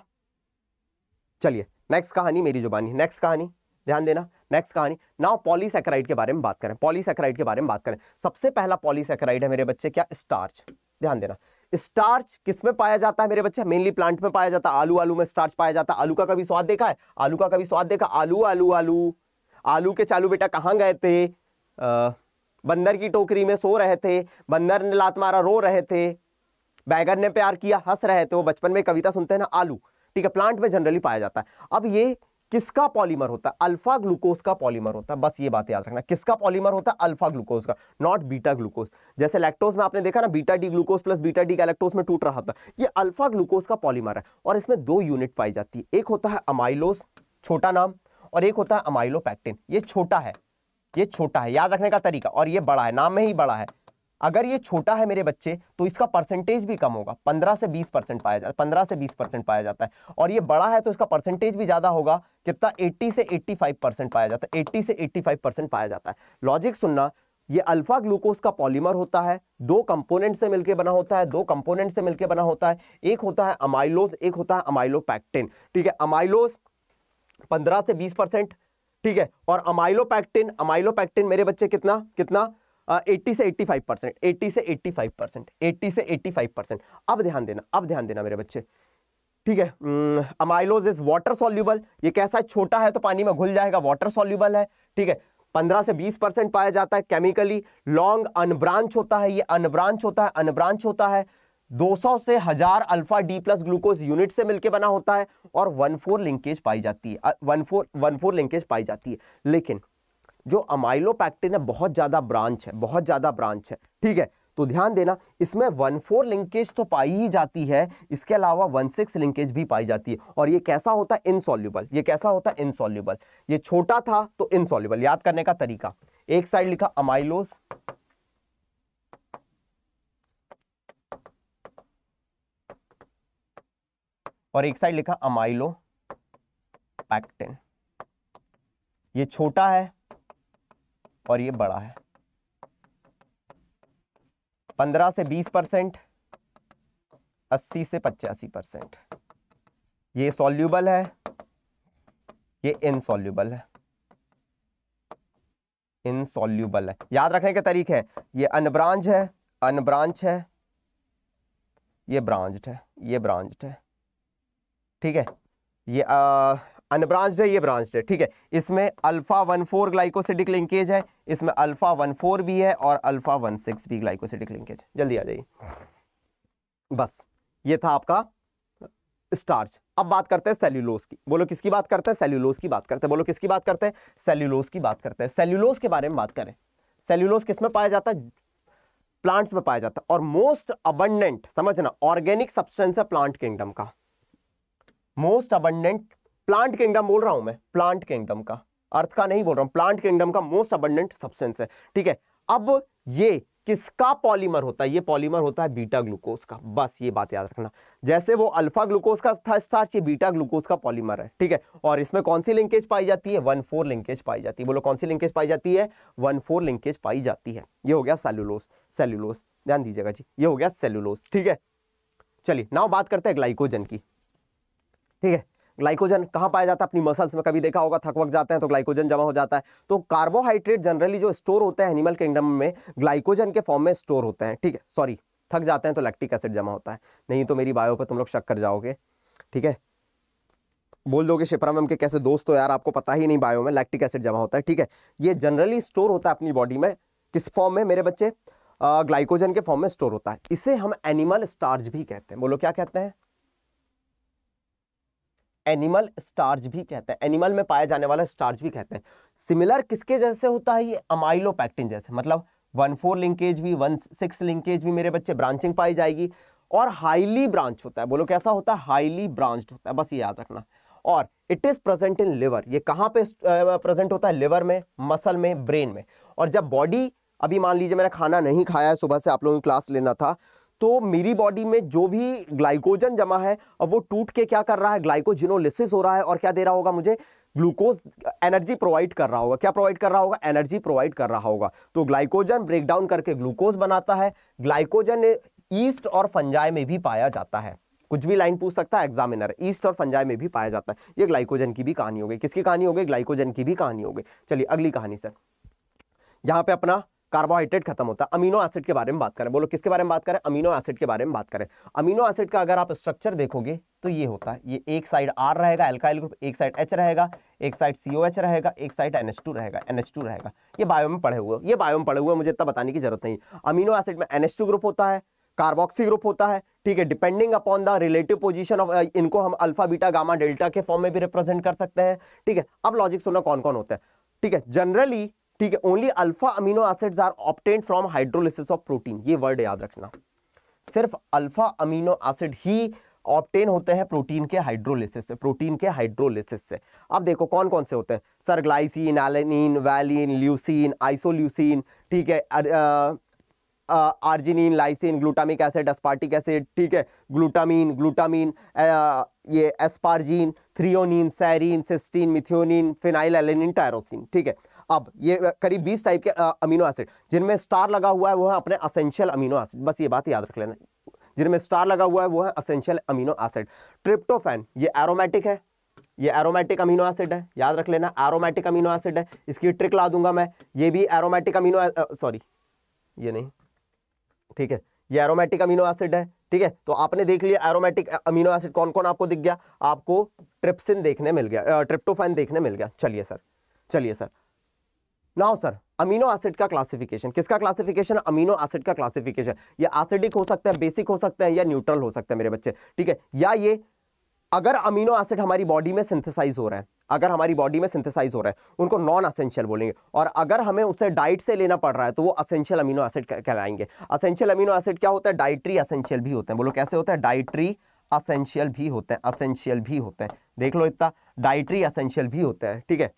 चलिए नेक्स्ट कहानी मेरी जुबानी, नेक्स्ट कहानी ध्यान देना, नेक्स्ट कहानी। नाउ पॉलीसैकेराइड के बारे में बात करें, पॉलीसैकेराइड के बारे में बात करें। सबसे पहला पॉलीसैकेराइड है मेरे बच्चे क्या? स्टार्च। ध्यान देना, स्टार्च किस में पाया जाता है मेरे बच्चे? मेनली प्लांट में पाया जाता है। आलू, आलू में स्टार्च पाया जाता है। आलू का कभी स्वाद देखा है? आलू का कभी स्वाद देखा? आलू आलू आलू, आलू के चालू बेटा कहाँ गए थे? बंदर की टोकरी में सो रहे थे, बंदर ने लात मारा रो रहे थे, बैगन ने प्यार किया हंस रहे थे। वो बचपन में कविता सुनते हैं ना, आलू। ठीक है, प्लांट में जनरली पाया जाता है। अब ये किसका पॉलीमर होता है? अल्फा ग्लूकोज का पॉलीमर होता है, बस ये बात याद रखना। किसका पॉलीमर होता है? अल्फा ग्लूकोज का, नॉट बीटा ग्लूकोज। जैसे लैक्टोज में आपने देखा ना, beta D glucose plus beta D galactose में टूट रहा था, ये अल्फा ग्लूकोज का पॉलीमर है। और इसमें 2 यूनिट पाई जाती है, एक होता है अमाइलोज, छोटा नाम, और एक होता है अमाइलोपैक्टिन। ये छोटा है, ये छोटा है, याद रखने का तरीका, और ये बड़ा है, नाम में ही बड़ा है। अगर ये छोटा है मेरे बच्चे तो इसका परसेंटेज भी कम होगा, 15 से 20% पाया जाता है, 15 से 20% पाया जाता है। और ये बड़ा है तो इसका परसेंटेज भी ज्यादा होगा, कितना? 80 से 85% पाया जाता है, 80 से 85% पाया जाता है। लॉजिक सुनना, ये अल्फा ग्लूकोज का पॉलीमर होता है, 2 कंपोनेंट से मिलकर बना होता है, 2 कंपोनेंट से मिलकर बना होता है। एक होता है अमाइलोज, एक होता है अमाइलोपैक्टिन। ठीक है, अमाइलोज 15 से 20%, ठीक है, और अमाइलोपैक्टिन, अमाइलोपैक्टिन मेरे बच्चे कितना कितना? 80 से 85%, 80 से 85%, 80 से 85%। अब ध्यान देना, अब ध्यान देना मेरे बच्चे, ठीक है। अमाइलोज इज वाटर सॉल्यूबल, ये कैसा है, छोटा है तो पानी में घुल जाएगा, वाटर सॉल्यूबल है। ठीक है, 15 से 20% पाया जाता है केमिकली। लॉन्ग अनब्रांच होता है, ये अनब्रांच होता है, अनब्रांच होता है। 200 से 1000 alpha D plus glucose unit से मिलकर बना होता है और 1,4 लिंकेज पाई जाती है, 1,4 लिंकेज पाई जाती है। लेकिन जो अमाइलोपैक्टिन है बहुत ज्यादा ब्रांच है, बहुत ज्यादा ब्रांच है। ठीक है, तो ध्यान देना, इसमें 1,4 लिंकेज तो पाई ही जाती है, इसके अलावा 1,6 लिंकेज भी पाई जाती है। और ये कैसा होता है, इनसॉल्युबल। ये कैसा होता है, इनसॉल्युबल। ये छोटा था तो इनसॉल्युबल। याद करने का तरीका, एक साइड लिखा अमाइलोज और एक साइड लिखा अमाइलोपैक्टिन। ये छोटा है और ये बड़ा है। 15 से 20%, 80 से 85%। ये सॉल्यूबल है, ये इनसॉल्यूबल है, इनसॉल्यूबल है। याद रखने के तरीके है, ये अनब्रांच है, अनब्रांच है, ये ब्रांच्ड है, ये ब्रांच्ड है। ठीक है, ये अनब्रांच्ड है, ये ब्रांच्ड है। ठीक है, इसमें अल्फा 1,4 ग्लाइकोसिडिक लिंकेज है, इसमें अल्फा 1,4 भी है और अल्फा 1,6 भी ग्लाइकोसिडिक लिंकेज। जल्दी आ जाइए, बस ये था आपका स्टार्च। अब बात करते हैं सेल्यूलोज की। बोलो किसकी बात करते हैं, सेल्यूलोज की बात करते हैं। बोलो किसकी बात करते हैं, सेल्यूलोज की बात करते हैं। सेल्यूलोज के बारे में बात करें, सेल्यूलोज किस में पाया जाता है, प्लांट्स में पाया जाता है। और मोस्ट अबंडेंट, समझना, ऑर्गेनिक सब्सटेंस है प्लांट किंगडम का। मोस्ट अबंडेंट प्लांट किंगडम बोल रहा हूं मैं, प्लांट किंगडम का, अर्थ का नहीं बोल रहा हूं, प्लांट किंगडम का मोस्ट अबंडेंट सब्सटेंस है। ठीक है, अब ये किसका पॉलीमर होता है, ये पॉलीमर होता है बीटा ग्लूकोज का। बस ये बात याद रखना, जैसे वो अल्फा ग्लूकोज का था स्टार्च, ये बीटा ग्लूकोज का पॉलीमर है। ठीक है, और इसमें कौन सी लिंकेज पाई जाती है, 1,4 लिंकेज पाई जाती है। बोलो कौन सी लिंकेज पाई जाती है, 1,4 लिंकेज पाई जाती है। ये हो गया सेल्यूलोज, सेल्यूलोज ध्यान दीजिएगा जी, ये हो गया सेल्यूलोज। ठीक है, चलिए नाउ बात करते हैं ग्लाइकोजन की। ठीक है, ग्लाइकोजन कहां पाया जाता है, अपनी मसल्स में। कभी देखा होगा थक वक जाते हैं तो ग्लाइकोजन जमा हो जाता है। तो कार्बोहाइड्रेट जनरली जो स्टोर होते हैं एनिमल किंगडम में, ग्लाइकोजन के फॉर्म में स्टोर होते हैं। ठीक है, सॉरी, थक जाते हैं तो लैक्टिक एसिड जमा होता है, नहीं तो मेरी बायो पे तुम लोग शक कर जाओगे। ठीक है, बोल दोगे शिप्रा मैम के कैसे दोस्त हो यार, आपको पता ही नहीं बायो में लैक्टिक एसिड जमा होता है। ठीक है, ये जनरली स्टोर होता है अपनी बॉडी में, किस फॉर्म में मेरे बच्चे, ग्लाइकोजन के फॉर्म में स्टोर होता है। इसे हम एनिमल स्टार्च भी कहते हैं। बोलो क्या कहते हैं, एनिमल स्टार्च भी कहते हैं, एनिमल में पाया जाने वाला स्टार्च भी कहते हैं। सिमिलर किसके जैसे होता है, ये अमाइलोपैक्टिन जैसे, मतलब 1,4 लिंकेज भी, 1,6 लिंकेज भी मेरे बच्चे, ब्रांचिंग पाई जाएगी और हाईली ब्रांच होता है। बोलो कैसा होता है, हाईली ब्रांच्ड होता है, बस ये याद रखना। और it is present in liver, ये कहां पे प्रेजेंट होता है, लिवर में, मसल में, ब्रेन में। और जब बॉडी, अभी मान लीजिए मैंने खाना नहीं खाया है, सुबह से आप लोगों की क्लास लेना था, तो मेरी बॉडी में जो भी ग्लाइकोजन जमा है अब वो टूट के क्या कर रहा है, ग्लाइकोजिनोलिसिस हो रहा है और क्या दे रहा होगा मुझे, ग्लूकोज एनर्जी प्रोवाइड कर रहा होगा। क्या प्रोवाइड कर रहा होगा, एनर्जी प्रोवाइड कर रहा होगा। तो ग्लाइकोजन ब्रेक डाउन करके ग्लूकोज बनाता है। ग्लाइकोजन ईस्ट और फंजाई में भी पाया जाता है। कुछ भी लाइन पूछ सकता है एग्जामिनर, ईस्ट और फंजाई में भी पाया जाता है। ये ग्लाइकोजन की भी कहानी हो गई। किसकी कहानी हो गई, ग्लाइकोजन की भी कहानी हो गई। चलिए अगली कहानी सर, यहां पे अपना कार्बोहाइड्रेट खत्म होता है। अमीनो एसिड के बारे में बात करें। बोलो किसके बारे में बात करें, अमीनो एसिड के बारे में बात करें। अमीनो एसिड का अगर आप स्ट्रक्चर देखोगे तो ये होता है, ये एक साइड R रहेगा एल्काइल ग्रुप, एक साइड H रहेगा, एक साइड COH रहेगा, एक साइड NH2 रहेगा, NH2 रहेगा। ये बायो में पढ़े हुए, ये बायो में पढ़े हुए, मुझे इतना बताने की जरूरत नहीं। अमीनो एसिड में NH2 ग्रुप होता है, कार्बोक्सी ग्रुप होता है। ठीक है, depending upon the relative position of, इनको हम अल्फा बीटा गामा डेल्टा के फॉर्म में भी रिप्रेजेंट कर सकते हैं। ठीक है, अब लॉजिक सुनना कौन कौन होता है। ठीक है, जनरली, ठीक है, only alpha amino acids are obtained from hydrolysis of protein. ये वर्ड याद रखना, सिर्फ अल्फा अमीनो एसिड ही ऑब्टेन होते हैं प्रोटीन के हाइड्रोलिसिस से, प्रोटीन के हाइड्रोलिसिस से। अब देखो कौन कौन से होते हैं sir, glycine, alanine, valine, leucine, isoleucine, ठीक है, arginine, lysine, glutamic acid, aspartic acid, ठीक है, ग्लूटामीन, ये asparagine, threonine, serine, cysteine, methionine, phenyl alanine, tyrosine. ठीक है, अब ये करीब 20 टाइप के अमीनो एसिड, जिनमें स्टार लगा हुआ है वो है अपने असेंशियल अमीनो एसिड। बस ये बात याद रख लेना, जिनमें स्टार लगा हुआ है वो है असेंशियल अमीनो एसिड। ट्रिप्टोफैन ये एरोमेटिक है, ये एरोमेटिक अमीनो एसिड है, याद रख लेना, एरोमेटिक अमीनो एसिड है। इसकी ट्रिक ला दूंगा मैं, ये भी एरोमेटिक अमीनो, सॉरी ये नहीं, ठीक है, ये एरोमेटिक अमीनो एसिड है, ठीक है, तो आपने देख लिया एरोमेटिक अमीनो एसिड कौन कौन आपको दिख गया, आपको ट्रिप्सिन देखने मिल गया, ट्रिप्टोफैन देखने मिल गया। चलिए sir now sir amino acid का क्लासिफिकेशन, किसका क्लासिफिकेशन, अमीनो एसिड का क्लासिफिकेशन। ये एसिडिक हो सकता है, बेसिक हो सकता है या न्यूट्रल हो सकता है मेरे बच्चे, ठीक है। या ये अगर अमीनो एसिड हमारी बॉडी में सिंथेसाइज हो रहा है, अगर हमारी बॉडी में सिंथेसाइज हो रहा है उनको नॉन असेंशियल बोलेंगे, और अगर हमें उसे डाइट से लेना पड़ रहा है तो वो असेंशियल अमीनो एसिड कहलाएंगे। असेंशियल अमीनो एसिड क्या होता है, डाइटरी असेंशियल भी होते हैं। बोलो कैसे होता है, डाइटरी असेंशियल भी होते हैं, असेंशियल भी होते हैं। देख लो इतना, डाइटरी असेंशियल भी होते हैं, ठीक है।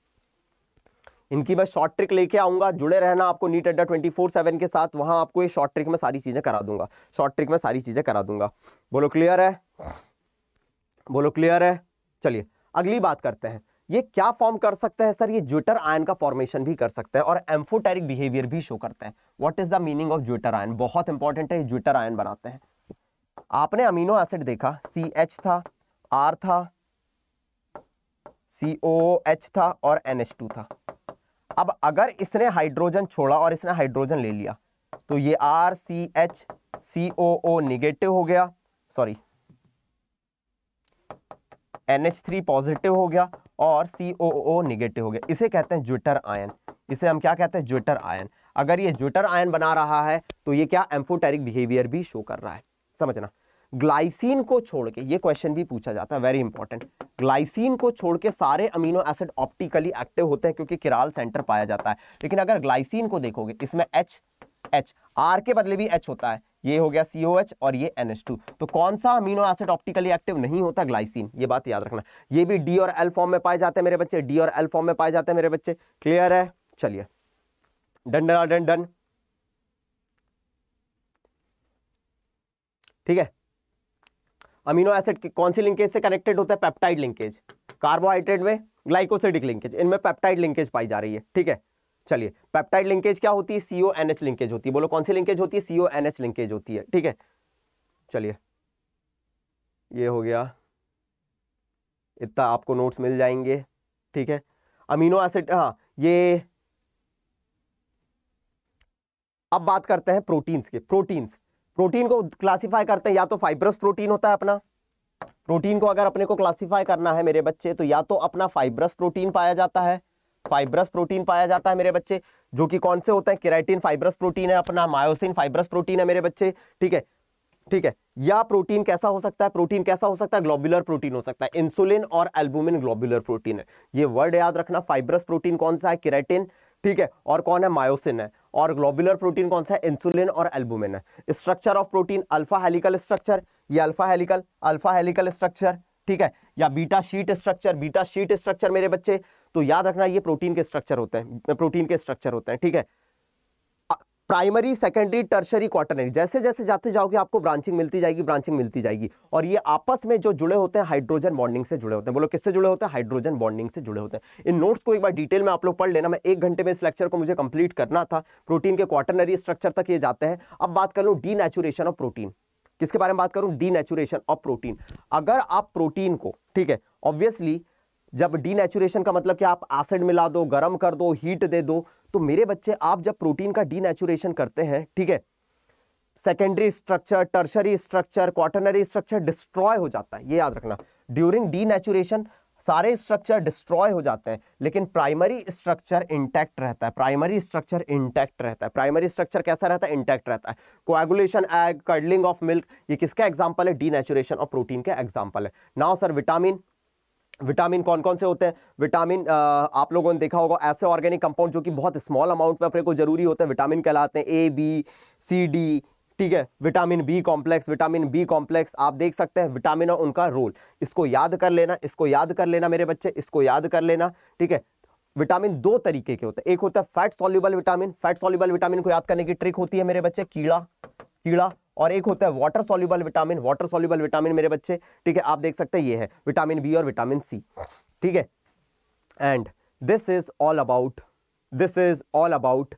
इनकी मैं शॉर्ट ट्रिक लेके आऊंगा, जुड़े रहना आपको नीट अड्डा 24/7 के साथ, वहां आपको ये शॉर्ट ट्रिक में सारी चीजें करा दूंगा, शॉर्ट ट्रिक में सारी चीजें करा दूंगा। बोलो क्लियर है, बोलो क्लियर है। चलिए अगली बात करते हैं, ये क्या फॉर्म कर सकते हैं सर, ये ज्विटर आयन का फॉर्मेशन भी कर सकते हैं और एम्फोटेरिक बिहेवियर भी शो करते हैं। What is the meaning of zwitter ion, बहुत इंपॉर्टेंट है, ज्विटर आयन बनाते हैं। आपने अमीनो एसिड देखा, CH था, R था, COOH था और NH2 था। अब अगर इसने हाइड्रोजन छोड़ा और इसने हाइड्रोजन ले लिया तो ये RCH COO निगेटिव हो गया, सॉरी NH3 पॉजिटिव हो गया और COO निगेटिव हो गया। इसे कहते हैं ज्विटर आयन, इसे हम क्या कहते हैं, ज्विटर आयन। अगर ये ज्विटर आयन बना रहा है तो ये क्या, एम्फोटेरिक बिहेवियर भी शो कर रहा है। समझना, ग्लाइसिन को छोड़ के, ये क्वेश्चन भी पूछा जाता है, वेरी इंपॉर्टेंट, ग्लाइसिन को छोड़ के सारे अमीनो एसिड ऑप्टिकली एक्टिव होते हैं क्योंकि किराल सेंटर पाया जाता है। लेकिन अगर ग्लाइसिन को देखोगे, इसमें H R के बदले भी H होता है, ये हो गया COH और ये NH2, तो कौन सा अमीनो एसिड ऑप्टिकली एक्टिव नहीं होता, ग्लाइसिन। ये बात याद रखना। ये भी D और L फॉर्म में पाए जाते हैं मेरे बच्चे, D और L फॉर्म में पाए जाते हैं मेरे बच्चे, क्लियर है। चलिए डन डन डन डन, ठीक है। अमीनो एसिड कौन सी लिंकेज से कनेक्टेड होता है, पेप्टाइड लिंकेज। कार्बोहाइड्रेट में ग्लाइकोसिडिक लिंकेज, इनमें पेप्टाइड लिंकेज पाई जा रही है, ठीक है। चलिए पेप्टाइड लिंकेज क्या होती है, CONH लिंकेज होती है। बोलो कौन सी लिंकेज होती है, CONH लिंकेज होती है, ठीक है। चलिए ये हो गया, इतना आपको नोट्स मिल जाएंगे, ठीक है। अमीनो एसिड, हाँ ये, अब बात करते हैं प्रोटीन्स के। प्रोटीन को क्लासिफाई करते हैं, या तो फाइब्रस प्रोटीन होता है अपना, प्रोटीन को अगर अपने को क्लासिफाई करना है मेरे बच्चे तो या तो अपना फाइब्रस प्रोटीन पाया जाता है, फाइब्रस प्रोटीन पाया जाता है मेरे बच्चे, जो कि कौन से होते हैं, केराटिन फाइब्रस प्रोटीन है अपना, मायोसिन फाइब्रस प्रोटीन है मेरे बच्चे, ठीक है, ठीक है। या प्रोटीन कैसा हो सकता है, प्रोटीन कैसा हो सकता है, ग्लोबुलर प्रोटीन हो सकता है, इंसुलिन और एल्बुमिन ग्लोबुलर प्रोटीन है। ये वर्ड याद रखना, फाइब्रस प्रोटीन कौन सा है, केराटिन, ठीक है, और कौन है, मायोसिन है, और ग्लोबुलर प्रोटीन कौन सा है, इंसुलिन और एल्बुमिन है। Structure of protein, alpha helical structure, ये अल्फा हेलिकल स्ट्रक्चर, ठीक है, या बीटा शीट स्ट्रक्चर मेरे बच्चे। तो याद रखना ये प्रोटीन के स्ट्रक्चर होते हैं, ठीक है। प्राइमरी, सेकेंडरी, टर्शरी, क्वाटरनरी, जैसे जैसे जाते जाओगे आपको ब्रांचिंग मिलती जाएगी, और ये आपस में जो जुड़े होते हैं हाइड्रोजन बॉन्डिंग से जुड़े होते हैं। बोलो किससे जुड़े होते हैं, हाइड्रोजन बॉन्डिंग से जुड़े होते हैं। इन नोट्स को एक बार डिटेल में आप लोग पढ़ लेना, मैं 1 घंटे में इस लेक्चर को मुझे कंप्लीट करना था। प्रोटीन के क्वाटरनरी स्ट्रक्चर तक ये जाते हैं। अब बात कर लूं डीनेचुरेशन ऑफ प्रोटीन, किसके बारे में बात करूं, डीनेचुरेशन ऑफ प्रोटीन। अगर आप प्रोटीन को, ठीक है, ऑब्वियसली जब डीनेचुरेशन का मतलब कि आप एसिड मिला दो, गर्म कर दो, हीट दे दो, तो मेरे बच्चे आप जब प्रोटीन का डीनेचुरेशन करते हैं, ठीक है, secondary structure, tertiary structure, quaternary structure destroy हो जाता है, ये याद रखना। ड्यूरिंग डीनेचुरेशन सारे स्ट्रक्चर डिस्ट्रॉय हो जाते हैं, लेकिन प्राइमरी स्ट्रक्चर इंटैक्ट रहता है, प्राइमरी स्ट्रक्चर कैसा रहता है, इंटैक्ट रहता है। Coagulation egg, curdling of milk, ये किसका एग्जांपल है, डीनेचुरेशन ऑफ प्रोटीन का एग्जांपल है। नाउ सर विटामिन कौन कौन से होते हैं, विटामिन आप लोगों ने देखा होगा, ऐसे ऑर्गेनिक कंपाउंड जो कि बहुत स्मॉल अमाउंट में अपने को जरूरी होते हैं, विटामिन कहलाते हैं, A, B, C, D, ठीक है। विटामिन बी कॉम्प्लेक्स आप देख सकते हैं, विटामिन और उनका रोल, इसको याद कर लेना मेरे बच्चे, इसको याद कर लेना, ठीक है। विटामिन 2 तरीके के होते हैं, एक होता है फैट सॉल्युबल विटामिन को याद करने की ट्रिक होती है मेरे बच्चे, कीड़ा, और एक होता है वाटर सॉल्युबल विटामिन मेरे बच्चे, ठीक है। आप देख सकते हैं ये है विटामिन बी और विटामिन सी, ठीक है। And this is all about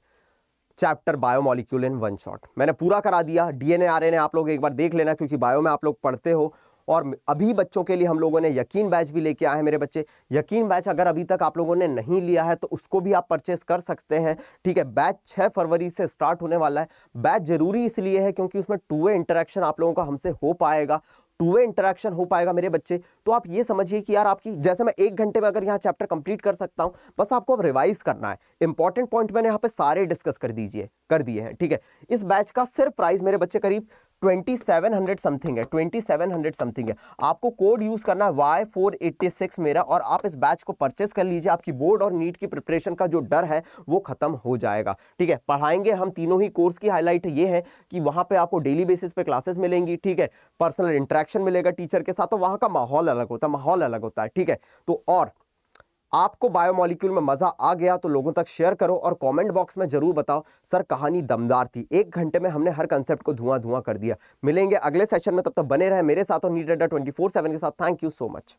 chapter biomolecule in one shot. मैंने पूरा करा दिया। DNA RNA आप लोग एक बार देख लेना, क्योंकि बायो में आप लोग पढ़ते हो और अभी बच्चों के लिए हम लोगों ने यकीन बैच भी लेके आए हैं मेरे बच्चे। यकीन बैच अगर अभी तक आप लोगों ने नहीं लिया है तो उसको भी आप परचेस कर सकते हैं, ठीक है। बैच 6 फरवरी से स्टार्ट होने वाला है। बैच जरूरी इसलिए है क्योंकि उसमें 2 वे इंटरेक्शन आप लोगों का हमसे हो पाएगा, 2 वे इंटरेक्शन हो पाएगा मेरे बच्चे। तो आप ये समझिए कि यार आपकी, जैसे मैं 1 घंटे में अगर यहाँ चैप्टर कंप्लीट कर सकता हूं, बस आपको अब रिवाइज करना है। इंपॉर्टेंट पॉइंट मैंने यहाँ पे सारे डिस्कस कर दिए हैं, ठीक है। इस बैच का सिर्फ प्राइस मेरे बच्चे करीब 2700 समथिंग है, 2700 समथिंग है। आपको कोड यूज करना है Y486 मेरा, और आप इस बैच को परचेस कर लीजिए। आपकी बोर्ड और नीट की प्रिपरेशन का जो डर है वो खत्म हो जाएगा, ठीक है। पढ़ाएंगे हम तीनों ही कोर्स की हाईलाइट ये है कि वहां पे आपको डेली बेसिस पे क्लासेस मिलेंगी, ठीक है। पर्सनल इंटरेक्शन मिलेगा टीचर के साथ, तो वहां का माहौल अलग होता है, ठीक है। तो और आपको बायोमोलिक्यूल में मजा आ गया तो लोगों तक शेयर करो और कमेंट बॉक्स में जरूर बताओ सर कहानी दमदार थी, 1 घंटे में हमने हर कंसेप्ट को धुआं कर दिया। मिलेंगे अगले सेशन में, तब तक बने रहे मेरे साथ और नीट अड्डा 24/7 के साथ। Thank you so much.